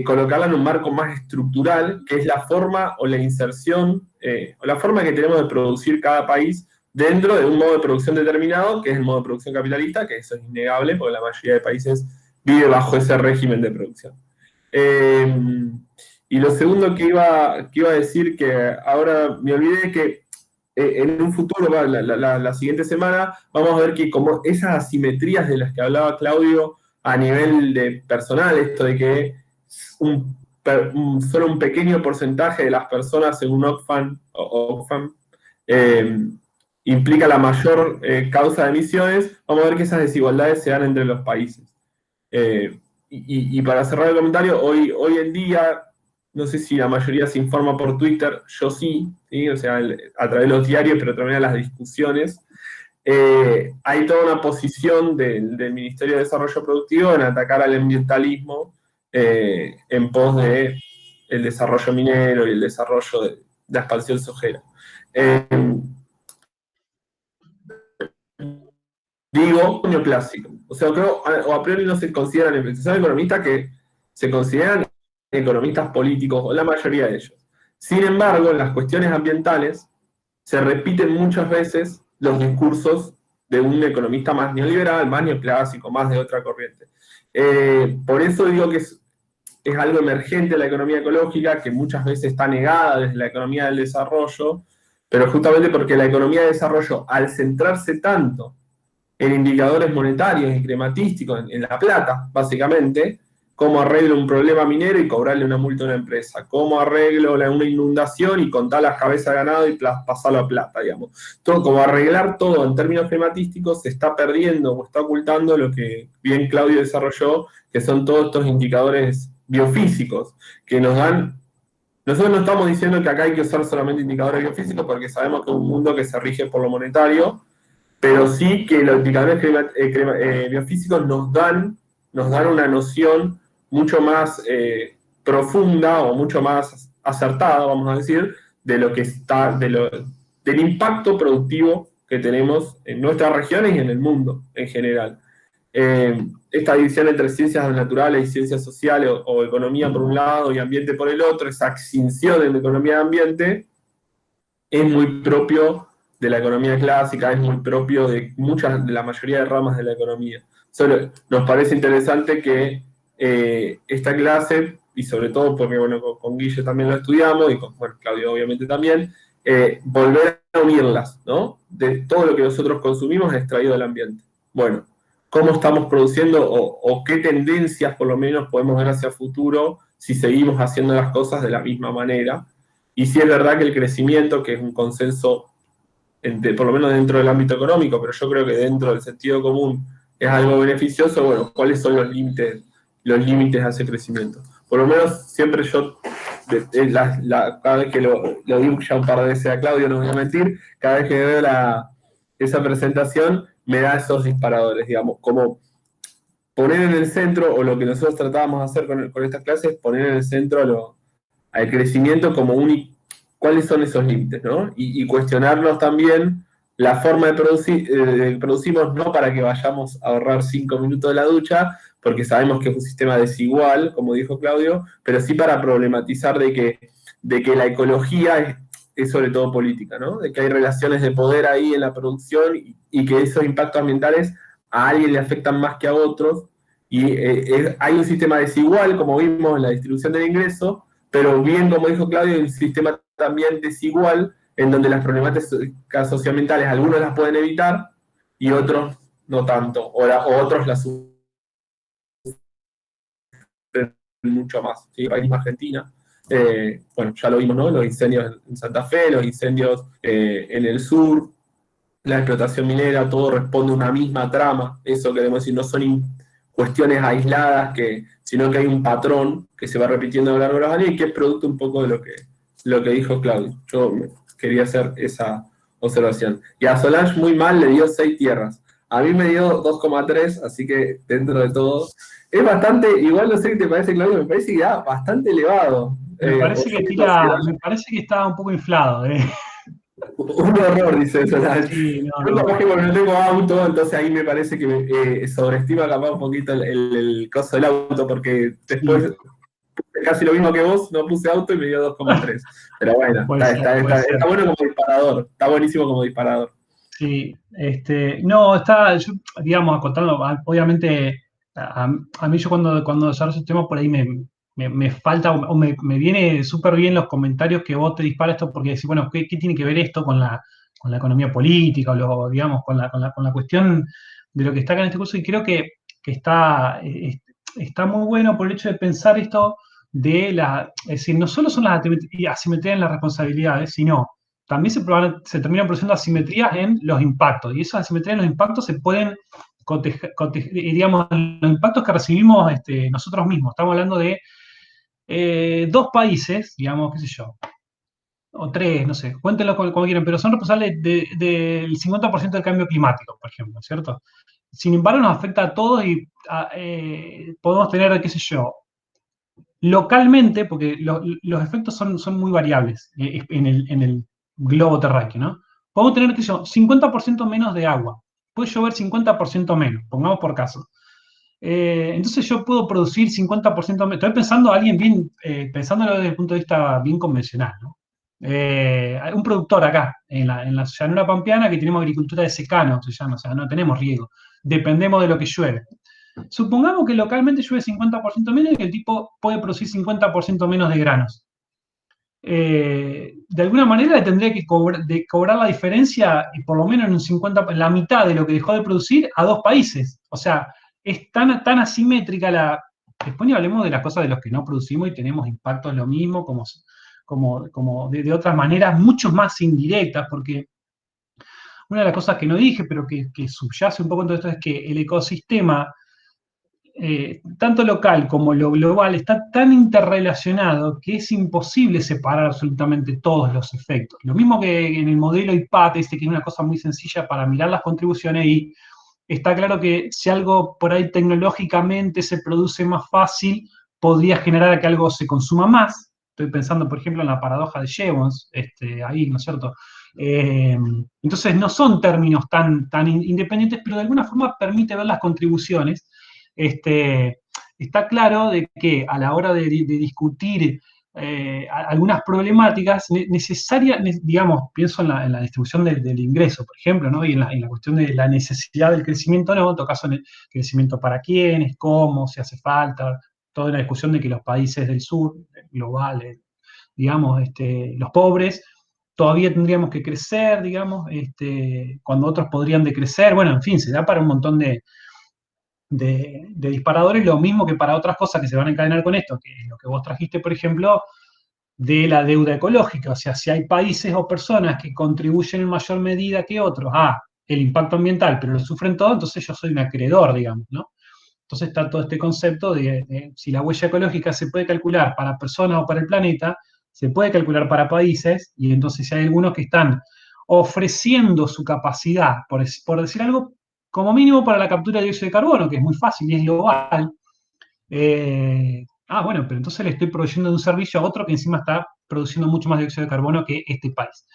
colocarla en un marco más estructural, que es la forma o la inserción, o la forma que tenemos de producir cada país dentro de un modo de producción determinado, que es el modo de producción capitalista, que eso es innegable, porque la mayoría de países vive bajo ese régimen de producción. Y lo segundo que iba a decir, que ahora me olvidé, que en un futuro, la siguiente semana, vamos a ver que como esas asimetrías de las que hablaba Claudio a nivel de personal, esto de que solo un pequeño porcentaje de las personas, según Oxfam, implica la mayor causa de emisiones, vamos a ver que esas desigualdades se dan entre los países. Y para cerrar el comentario, hoy en día, no sé si la mayoría se informa por Twitter, yo sí, o sea, a través de los diarios, pero también a las discusiones. Hay toda una posición del Ministerio de Desarrollo Productivo en atacar al ambientalismo en pos de el desarrollo minero y el desarrollo de la expansión sojera. Digo, neoclásico. O sea, creo, o a priori no se consideran, son economistas que se consideran economistas políticos, o la mayoría de ellos. Sin embargo, en las cuestiones ambientales se repiten muchas veces los discursos de un economista más neoliberal, más neoclásico, más de otra corriente. Por eso digo que es algo emergente la economía ecológica, que muchas veces está negada desde la economía del desarrollo, pero justamente porque la economía de desarrollo, al centrarse tanto en indicadores monetarios y crematísticos, en la plata, básicamente, cómo arreglo un problema minero y cobrarle una multa a una empresa, cómo arreglo una inundación y contar las cabezas de ganado y pasarlo a plata, digamos. Todo, como arreglar todo en términos crematísticos, se está perdiendo o está ocultando lo que bien Claudio desarrolló, que son todos estos indicadores biofísicos que nos dan. Nosotros no estamos diciendo que acá hay que usar solamente indicadores biofísicos, porque sabemos que es un mundo que se rige por lo monetario, pero sí que los indicadores biofísicos nos dan una noción mucho más profunda o mucho más acertada, vamos a decir, de lo que está, del impacto productivo que tenemos en nuestras regiones y en el mundo en general. Esta división entre ciencias naturales y ciencias sociales, o economía por un lado y ambiente por el otro, esa extinción en la economía de ambiente, es muy propio de la economía clásica, es muy propio de la mayoría de ramas de la economía. Solo nos parece interesante que esta clase, y sobre todo porque bueno, con Guille también lo estudiamos, y con Claudio obviamente también, volver a unirlas, ¿no? De todo lo que nosotros consumimos es extraído del ambiente. Bueno, ¿cómo estamos produciendo o qué tendencias por lo menos podemos ver hacia el futuro si seguimos haciendo las cosas de la misma manera? Y si es verdad que el crecimiento, que es un consenso, por lo menos dentro del ámbito económico, pero yo creo que dentro del sentido común es algo beneficioso, bueno, ¿cuáles son los límites a ese crecimiento? Por lo menos siempre yo, cada vez que lo digo ya un par de veces a Claudio, no voy a mentir, cada vez que veo esa presentación me da esos disparadores, digamos, como poner en el centro, o lo que nosotros tratábamos de hacer con estas clases, poner en el centro al crecimiento como cuáles son esos límites, ¿no? Y cuestionarnos también la forma de producir, producimos no para que vayamos a ahorrar 5 minutos de la ducha, porque sabemos que es un sistema desigual, como dijo Claudio, pero sí para problematizar de que la ecología es sobre todo política, ¿no? De que hay relaciones de poder ahí en la producción y que esos impactos ambientales a alguien le afectan más que a otros, y hay un sistema desigual, como vimos en la distribución del ingreso, pero bien, como dijo Claudio, un sistema también desigual, en donde las problemáticas socioambientales algunos las pueden evitar y otros no tanto, o otros las sufren mucho más. ¿Sí? El país como Argentina, bueno, ya lo vimos, ¿no? Los incendios en Santa Fe, los incendios en el sur, la explotación minera, todo responde a una misma trama. Eso queremos decir, no son cuestiones aisladas, sino que hay un patrón que se va repitiendo a lo largo de los años y que es producto un poco de lo que dijo Claudio. Yo quería hacer esa observación. Y a Solange muy mal le dio 6 tierras. A mí me dio 2,3, así que dentro de todo es bastante, igual no sé qué te parece, Claudio, me parece que ya bastante elevado. Me parece que está un poco inflado. Un horror, dice Solange. Sí, Yo capaz que porque no tengo auto, entonces ahí me parece que sobreestima capaz un poquito el costo del auto, porque después casi lo mismo que vos, no puse auto y me dio 2,3. Pero bueno, está bueno como disparador, está buenísimo como disparador. Sí, no, digamos, acotando, obviamente, a mí yo cuando desarrollo el tema por ahí me falta o me viene súper bien los comentarios que vos te disparas esto, porque decís, bueno, ¿qué tiene que ver esto con la economía política o digamos, con la cuestión de lo que está acá en este curso? Y creo que está muy bueno por el hecho de pensar esto es decir, no solo son las asimetrías en las responsabilidades, sino también se terminan produciendo asimetrías en los impactos, y esas asimetrías en los impactos se pueden digamos, los impactos que recibimos nosotros mismos. Estamos hablando de 2 países, digamos, qué sé yo, o 3, no sé, cuéntenlo como quieran, pero son responsables del 50% del cambio climático, por ejemplo, ¿cierto? Sin embargo, nos afecta a todos y podemos tener, qué sé yo, localmente, porque los efectos son muy variables en el globo terráqueo, ¿no? Podemos tener, qué sé yo, 50% menos de agua. Puede llover 50% menos, pongamos por caso. Entonces yo puedo producir 50% menos. Estoy pensando a alguien bien, pensándolo desde el punto de vista bien convencional, ¿no? Un productor acá, en la llanura pampeana, que tenemos agricultura de secano, se llama, o sea, no tenemos riego. Dependemos de lo que llueve. Supongamos que localmente llueve 50% menos y que el tipo puede producir 50% menos de granos. De alguna manera le tendría que cobrar la diferencia, y por lo menos en la mitad de lo que dejó de producir, a 2 países. O sea, es tan asimétrica Después ni hablemos de las cosas de los que no producimos y tenemos impactos lo mismo, como de otras maneras, mucho más indirectas, porque una de las cosas que no dije, pero que subyace un poco en todo esto, es que el ecosistema, tanto local como lo global, está tan interrelacionado que es imposible separar absolutamente todos los efectos. Lo mismo que en el modelo IPAT, que es una cosa muy sencilla para mirar las contribuciones, y está claro que si algo por ahí tecnológicamente se produce más fácil, podría generar que algo se consuma más. Estoy pensando, por ejemplo, en la paradoja de Jevons, ahí, ¿no es cierto? Entonces no son términos tan independientes, pero de alguna forma permite ver las contribuciones. Está claro de que a la hora de discutir algunas problemáticas necesarias, digamos, pienso en la distribución del ingreso, por ejemplo, ¿no? Y en la cuestión de la necesidad del crecimiento, ¿no? En todo caso, en el crecimiento para quiénes, cómo, si hace falta, toda la discusión de que los países del sur, globales, digamos, los pobres, todavía tendríamos que crecer, digamos, cuando otros podrían decrecer. Bueno, en fin, se da para un montón de disparadores, lo mismo que para otras cosas que se van a encadenar con esto, que es lo que vos trajiste, por ejemplo, de la deuda ecológica. O sea, si hay países o personas que contribuyen en mayor medida que otros a el impacto ambiental, pero lo sufren todo, entonces yo soy un acreedor, digamos, ¿no? Entonces está todo este concepto de si la huella ecológica se puede calcular para personas o para el planeta, se puede calcular para países, y entonces si hay algunos que están ofreciendo su capacidad, por decir algo, como mínimo para la captura de dióxido de carbono, que es muy fácil y es global. Bueno, pero entonces le estoy proveyendo de un servicio a otro que encima está produciendo mucho más dióxido de carbono que este país.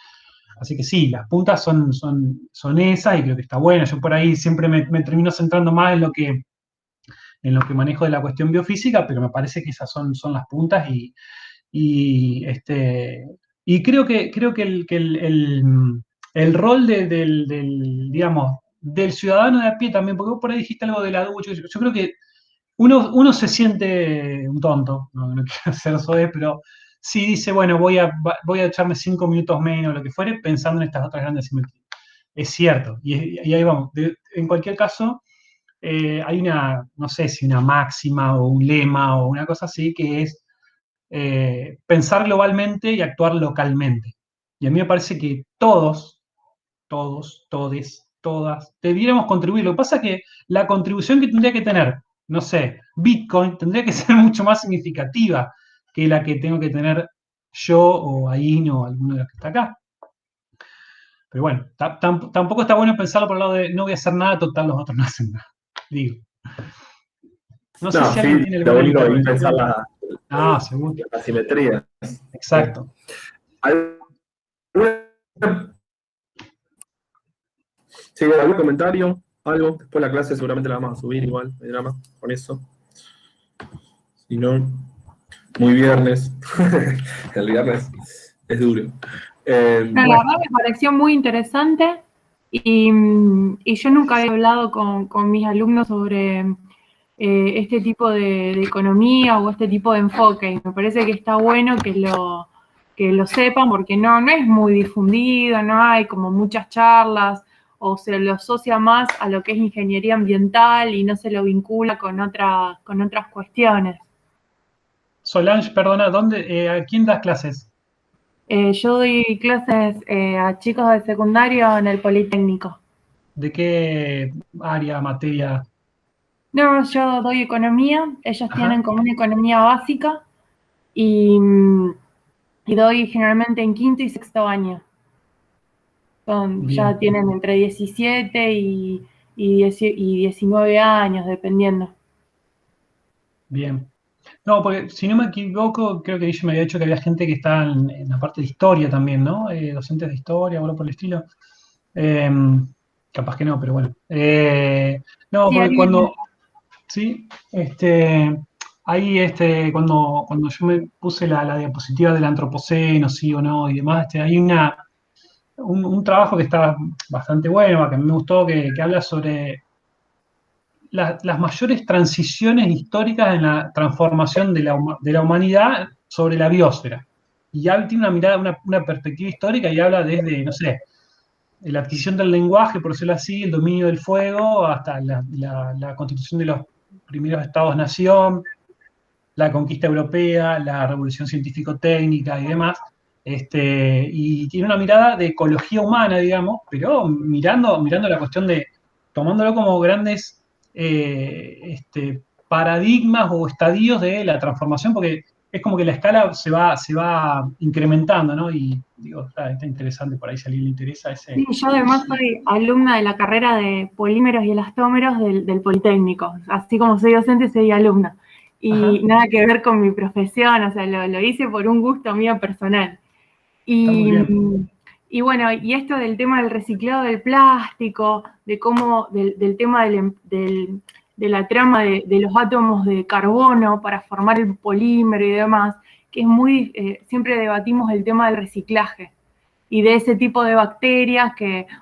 Así que sí, las puntas son esas y creo que está buena. Yo por ahí siempre me termino centrando más en lo que manejo de la cuestión biofísica, pero me parece que esas son las puntas y creo que el rol digamos, del ciudadano de a pie también, porque vos por ahí dijiste algo de la ducha, yo creo que uno se siente un tonto, no quiero ser soez, pero sí dice, bueno, voy a echarme 5 minutos menos, lo que fuere, pensando en estas otras grandes simetrías. Es cierto, y ahí vamos. En cualquier caso, hay no sé si una máxima o un lema o una cosa así, que es pensar globalmente y actuar localmente. Y a mí me parece que todos, todes, todas, debiéramos contribuir. Lo que pasa es que la contribución que tendría que tener, no sé, Bitcoin, tendría que ser mucho más significativa que la que tengo que tener yo o Ain o alguno de los que está acá. Pero bueno, tampoco está bueno pensarlo por el lado de no voy a hacer nada, total, los otros no hacen nada. Digo. No sé si alguien tiene alguna intervención. Seguro. La simetría. Exacto. Sí, ¿algún comentario? ¿Algo? Después la clase seguramente la vamos a subir igual, no hay drama con eso. Si no, muy viernes. El viernes es duro. La verdad me pareció muy interesante y yo nunca había hablado con mis alumnos sobre este tipo de economía o este tipo de enfoque. Y me parece que está bueno que lo sepan porque no es muy difundido, no hay como muchas charlas o se lo asocia más a lo que es ingeniería ambiental y no se lo vincula con otras cuestiones. Solange, perdona, ¿a quién das clases? Yo doy clases a chicos de secundario en el Politécnico. ¿De qué área, materia? No, yo doy economía, ellos Ajá. tienen como una economía básica y doy generalmente en quinto y sexto año. Ya tienen entre 17 y 19 años, dependiendo. Bien. No, porque si no me equivoco, creo que ella me había dicho que había gente que está en la parte de historia también, ¿no? Docentes de historia o algo por el estilo. Capaz que no, pero bueno. No, Sí, porque cuando... Sí, ahí cuando yo me puse la diapositiva del antropoceno, sí o no, y demás, hay un trabajo que está bastante bueno, que a mí me gustó, que habla sobre las mayores transiciones históricas en la transformación de la humanidad sobre la biosfera. Y tiene una mirada, una perspectiva histórica y habla desde, no sé, la adquisición del lenguaje, por decirlo así, el dominio del fuego, hasta la constitución de los primeros estados-nación, la conquista europea, la revolución científico-técnica y demás. Y tiene una mirada de ecología humana, digamos, pero mirando la cuestión tomándolo como grandes paradigmas o estadios de la transformación, porque es como que la escala se va incrementando, ¿no? Y digo, está interesante por ahí si a alguien le interesa ese. Sí, yo además soy alumna de la carrera de polímeros y elastómeros del Politécnico. Así como soy docente, soy alumna. Y Ajá. nada que ver con mi profesión, o sea, lo hice por un gusto mío personal. Está muy bien. Y bueno, y esto del tema del reciclado del plástico, de cómo, del tema de la trama de los átomos de carbono para formar el polímero y demás, que es siempre debatimos el tema del reciclaje y de ese tipo de bacterias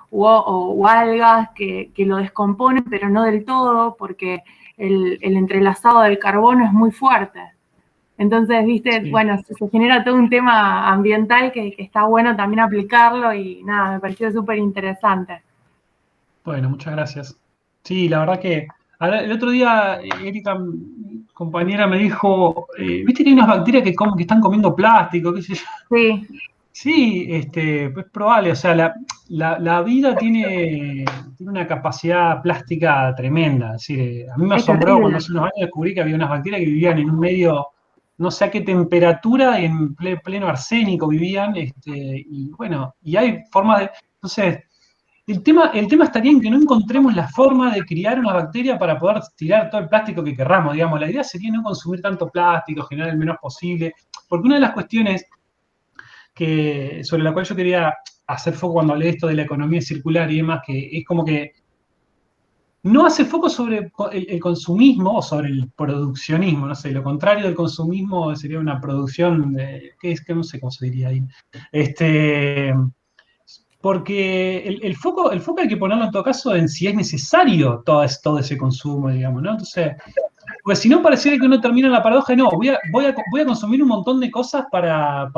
o algas que lo descomponen, pero no del todo, porque el entrelazado del carbono es muy fuerte. Entonces, viste, Sí. bueno, se genera todo un tema ambiental que está bueno también aplicarlo y nada, me pareció súper interesante. Bueno, muchas gracias. Sí, la verdad que ahora, el otro día Erika, compañera, me dijo, viste que hay unas bacterias que están comiendo plástico, qué sé yo. Sí, Sí, es probable, o sea, la vida tiene una capacidad plástica tremenda. Es decir, a mí me es asombró cuando terrible. hace unos años descubrí que había unas bacterias que vivían en un medio, no sé a qué temperatura, en pleno arsénico vivían, y bueno, y hay formas de. Entonces, el tema estaría en que no encontremos la forma de criar una bacteria para poder tirar todo el plástico que querramos, digamos. La idea sería no consumir tanto plástico, generar el menos posible, porque una de las cuestiones sobre la cual yo quería hacer foco cuando hablé de esto de la economía circular y demás, que es como que no hace foco sobre el consumismo o sobre el produccionismo, no sé, lo contrario del consumismo sería una producción, que no sé cómo se diría ahí. Porque el foco hay que ponerlo en todo caso en si es necesario todo ese consumo, digamos, ¿no? Entonces, pues si no, pareciera que uno termina en la paradoja de no, voy a consumir un montón de cosas para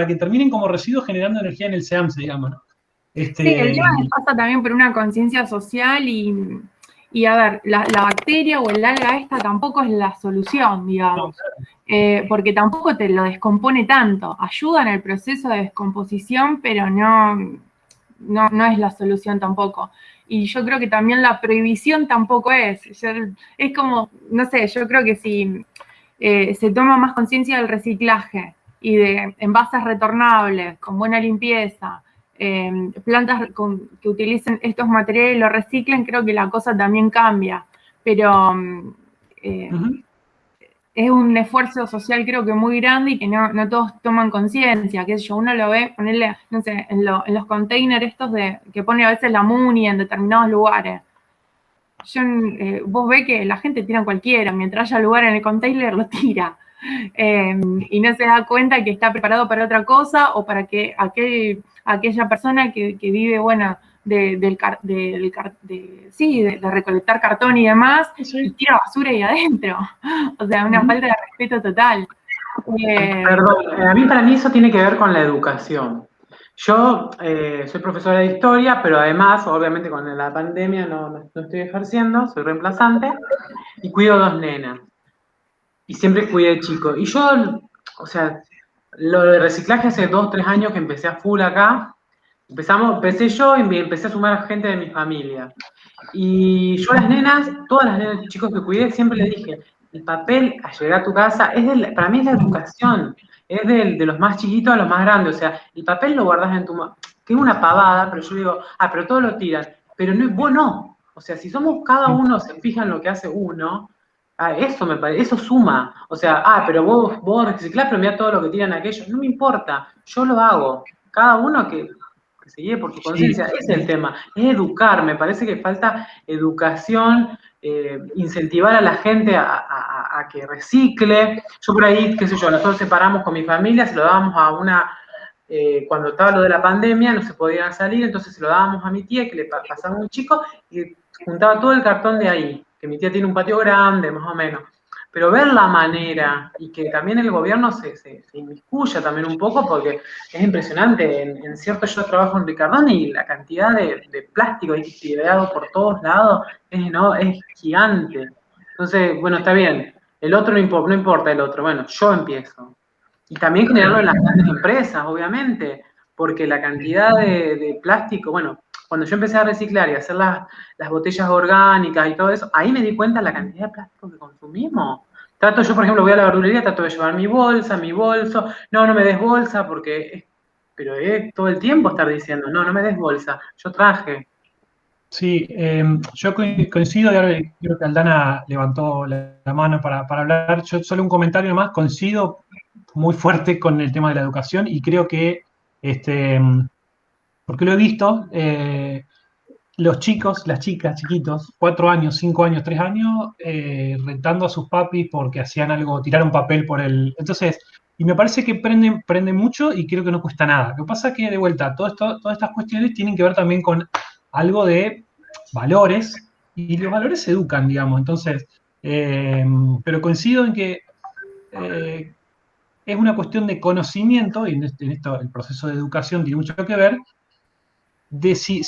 que terminen como residuos generando energía en el SEAMSE, digamos, ¿no? Sí, el tema pasa también por una conciencia social y a ver, la bacteria o el alga esta tampoco es la solución, digamos, porque tampoco te lo descompone tanto. Ayuda en el proceso de descomposición, pero no es la solución tampoco. Y yo creo que también la prohibición tampoco es. Es como, no sé, yo creo que si se toma más conciencia del reciclaje y de envases retornables, con buena limpieza, plantas que utilicen estos materiales y lo reciclen, creo que la cosa también cambia. Pero es un esfuerzo social creo que muy grande y que no todos toman conciencia, qué sé yo, uno lo ve, ponerle, no sé, en los containers estos que pone a veces la MUNI en determinados lugares. Vos ves que la gente tira cualquiera, mientras haya lugar en el container lo tira. Y no se da cuenta que está preparado para otra cosa o para que aquella persona que vive, bueno, de recolectar cartón y demás, y tira basura ahí adentro. O sea, una falta de respeto total. Perdón, para mí eso tiene que ver con la educación. Yo soy profesora de historia, pero además, obviamente con la pandemia no estoy ejerciendo, soy reemplazante y cuido 2 nenas. Y siempre cuidé chicos. Y yo, o sea, lo de reciclaje hace 2, 3 años que empecé a full acá. Empecé yo y empecé a sumar gente de mi familia. Y yo las nenas, todas las nenas y chicos que cuidé, siempre les dije, el papel a llegar a tu casa, para mí es la educación, es de los más chiquitos a los más grandes, o sea, el papel lo guardas en tu mano, que es una pavada, pero yo digo, pero todos lo tiran, pero no, vos no, o sea, si somos cada uno, se fija en lo que hace uno, eso me parece, eso suma, o sea, pero vos reciclás, pero mirá todo lo que tiran aquellos, no me importa, yo lo hago, cada uno que se guíe por su conciencia, ese es el tema, es educar, me parece que falta educación, incentivar a la gente a que recicle. Yo por ahí, qué sé yo, nosotros separamos con mi familia, se lo dábamos a una, cuando estaba lo de la pandemia, no se podían salir, entonces se lo dábamos a mi tía, que le pasaba un chico, y juntaba todo el cartón de ahí, que mi tía tiene un patio grande, más o menos. Pero ver la manera y que también el gobierno se inmiscuya también un poco, porque es impresionante. En cierto, yo trabajo en Ricardón y la cantidad de plástico ahí tirado por todos lados es gigante. Entonces, bueno, está bien. El otro no importa el otro. Bueno, yo empiezo. Y también generarlo en las grandes empresas, obviamente, porque la cantidad de plástico, bueno, cuando yo empecé a reciclar y a hacer las botellas orgánicas y todo eso, ahí me di cuenta de la cantidad de plástico que consumimos. Yo, por ejemplo, voy a la verdulería, trato de llevar mi bolsa, mi bolso, no me des bolsa, pero es todo el tiempo estar diciendo, no me des bolsa, yo traje. Sí, yo coincido, y ahora creo que Aldana levantó la mano para hablar. Yo solo un comentario nomás, coincido muy fuerte con el tema de la educación y creo que, porque lo he visto, los chicos, las chicas, chiquitos, 4 años, 5 años, 3 años, retando a sus papis porque hacían algo, tiraron papel por el. Entonces, y me parece que prende mucho y creo que no cuesta nada. Lo que pasa es que, de vuelta, todas estas cuestiones tienen que ver también con algo de valores y los valores se educan, digamos. Entonces, pero coincido en que es una cuestión de conocimiento, y en esto el proceso de educación tiene mucho que ver, de si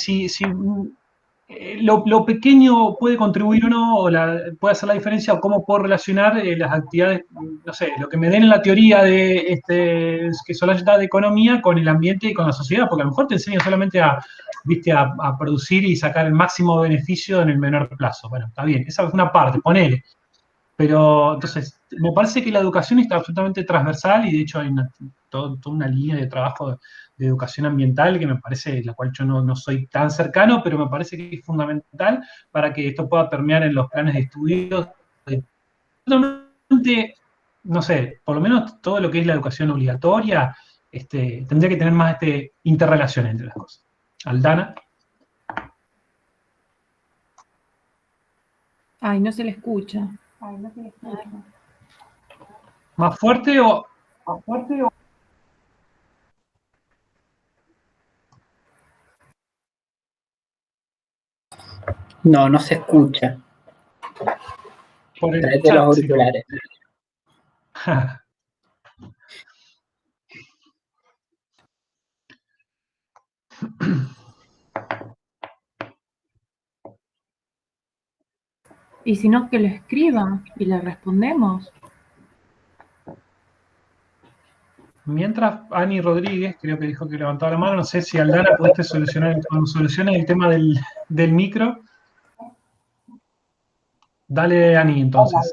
lo pequeño puede contribuir o no, o puede hacer la diferencia, o cómo puedo relacionar las actividades, no sé, lo que me den en la teoría de que Solange da de economía con el ambiente y con la sociedad, porque a lo mejor te enseña solamente a producir y sacar el máximo beneficio en el menor plazo. Bueno, está bien, esa es una parte, ponele. Pero entonces, me parece que la educación está absolutamente transversal y de hecho hay toda una línea de trabajo de educación ambiental que me parece, la cual yo no soy tan cercano, pero me parece que es fundamental para que esto pueda permear en los planes de estudios. No sé, por lo menos todo lo que es la educación obligatoria, tendría que tener más interrelación entre las cosas. Aldana. Ay, no se le escucha. ¿Más fuerte o...? No, no se escucha. Por el Tráete chat, los auriculares. Sí. Y si no, que lo escriba y le respondemos. Mientras, Ani Rodríguez, creo que dijo que levantaba la mano, no sé si Aldana pudiste solucionar el tema del micro. Dale, Ani, entonces.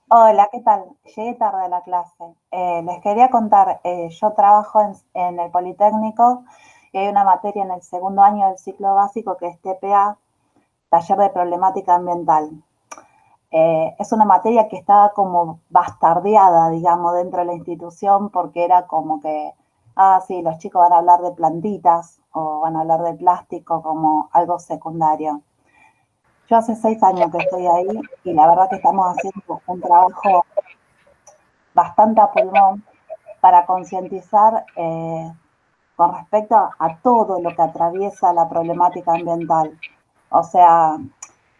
Hola, ¿qué tal? Llegué tarde a la clase. Les quería contar, yo trabajo en el Politécnico y hay una materia en el segundo año del ciclo básico que es TPA, Taller de Problemática Ambiental. Es una materia que estaba como bastardeada, digamos, dentro de la institución porque era como que, sí, los chicos van a hablar de plantitas o van a hablar de plástico como algo secundario. Yo hace 6 años que estoy ahí y la verdad que estamos haciendo un trabajo bastante a pulmón para concientizar con respecto a todo lo que atraviesa la problemática ambiental. O sea,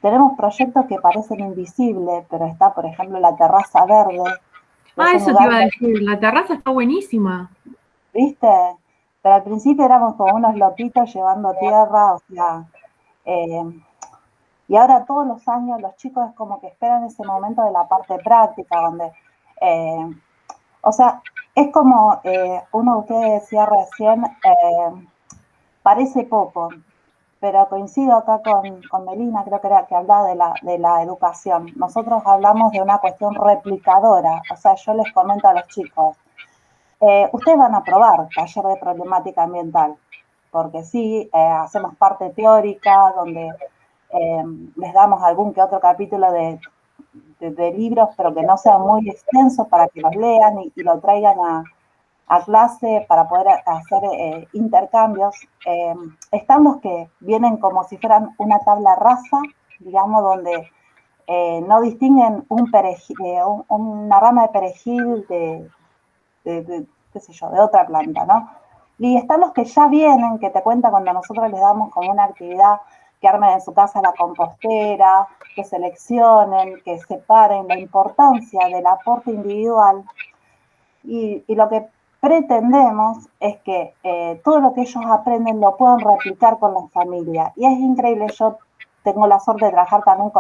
tenemos proyectos que parecen invisibles, pero está, por ejemplo, la terraza verde. Eso te iba a decir, la terraza está buenísima. ¿Viste? Pero al principio éramos como unos loquitos llevando tierra, o sea, y ahora todos los años los chicos es como que esperan ese momento de la parte práctica, donde, o sea, es como uno de ustedes decía recién, parece poco, pero coincido acá con Melina, creo que era que hablaba de la educación. Nosotros hablamos de una cuestión replicadora, o sea, yo les comento a los chicos, ustedes van a probar taller de problemática ambiental, porque sí, hacemos parte teórica, donde les damos algún que otro capítulo de libros, pero que no sean muy extensos para que los lean y lo traigan a clase para poder hacer intercambios. Están los que vienen como si fueran una tabla rasa, digamos, donde no distinguen una rama de perejil qué sé yo, de otra planta, ¿no? Y están los que ya vienen, que te cuentan cuando nosotros les damos como una actividad que armen en su casa la compostera, que seleccionen, que separen la importancia del aporte individual. Y lo que pretendemos es que todo lo que ellos aprenden lo puedan replicar con la familia. Y es increíble, yo tengo la suerte de trabajar también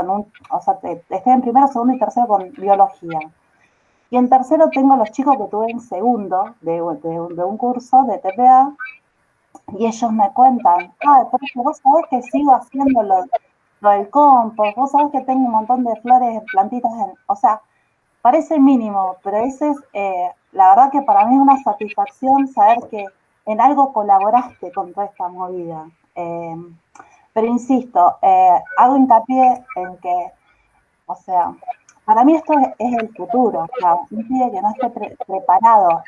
o sea, estoy en primero, segundo y tercero con biología. Y en tercero tengo los chicos que tuve en segundo de un curso de TPA y ellos me cuentan, pero vos sabés que sigo haciendo lo del compost, vos sabés que tengo un montón de flores, plantitas, o sea, parece mínimo, pero ese es, la verdad que para mí es una satisfacción saber que en algo colaboraste con toda esta movida. Pero insisto, hago hincapié en que, o sea, para mí esto es el futuro, o sea, un pibe que no esté preparado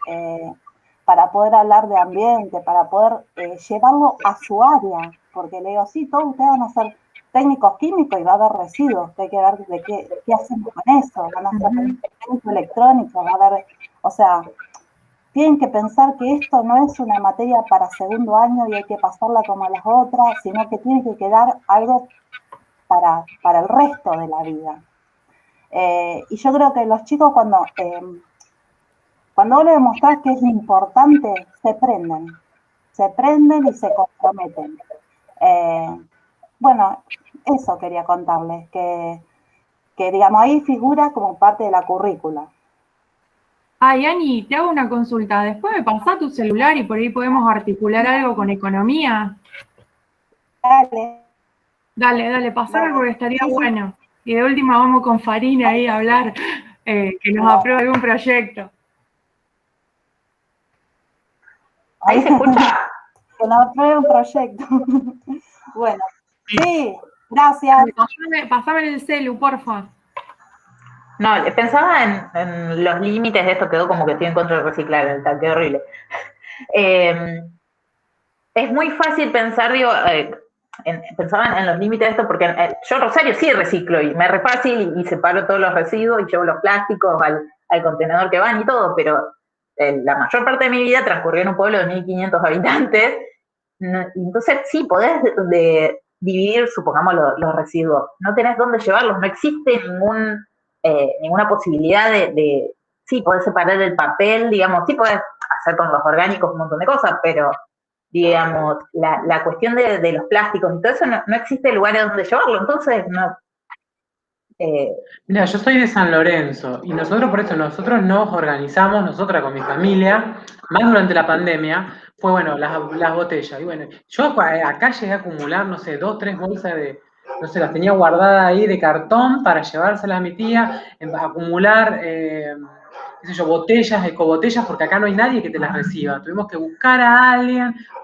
para poder hablar de ambiente, para poder llevarlo a su área, porque le digo, sí, todos ustedes van a ser técnicos químicos y va a haber residuos, que hay que ver de qué hacemos con eso, van a ser técnicos electrónicos, va a haber, o sea, tienen que pensar que esto no es una materia para segundo año y hay que pasarla como las otras, sino que tiene que quedar algo para el resto de la vida. Y yo creo que los chicos cuando cuando vos le demostrás que es importante, se prenden y se comprometen. Bueno, eso quería contarles, que digamos, ahí figura como parte de la currícula. Ay, Ani, te hago una consulta. Después me pasás tu celular y por ahí podemos articular algo con economía. Dale, pasame porque estaría bueno. Y de última vamos con Farina ahí a hablar, que nos apruebe algún proyecto. ¿Ahí se escucha? Que nos apruebe un proyecto. Bueno, sí, gracias. Pasame el celu, porfa. No, pensaba en los límites de esto, quedó como que estoy en contra del reciclaje, el tanque horrible. Es muy fácil pensar, digo, pensaba en los límites de esto, porque yo Rosario sí reciclo, y me es re fácil, y separo todos los residuos, y llevo los plásticos al contenedor que van y todo, pero la mayor parte de mi vida transcurrió en un pueblo de 1.500 habitantes, entonces sí, podés dividir, supongamos, los residuos, no tenés dónde llevarlos, no existe ninguna posibilidad sí, podés separar el papel, digamos, sí podés hacer con los orgánicos un montón de cosas, pero digamos, la cuestión de los plásticos y todo eso, no existe lugares donde llevarlo, entonces no. Mira, yo soy de San Lorenzo y nosotros nos organizamos, nosotras con mi familia, más durante la pandemia, fue bueno, las botellas. Y bueno, yo acá llegué a acumular, no sé, 2, 3 bolsas no sé, las tenía guardadas ahí de cartón para llevárselas a mi tía, acumular, qué sé yo, botellas, ecobotellas, porque acá no hay nadie que te las reciba. Tuvimos que buscar a alguien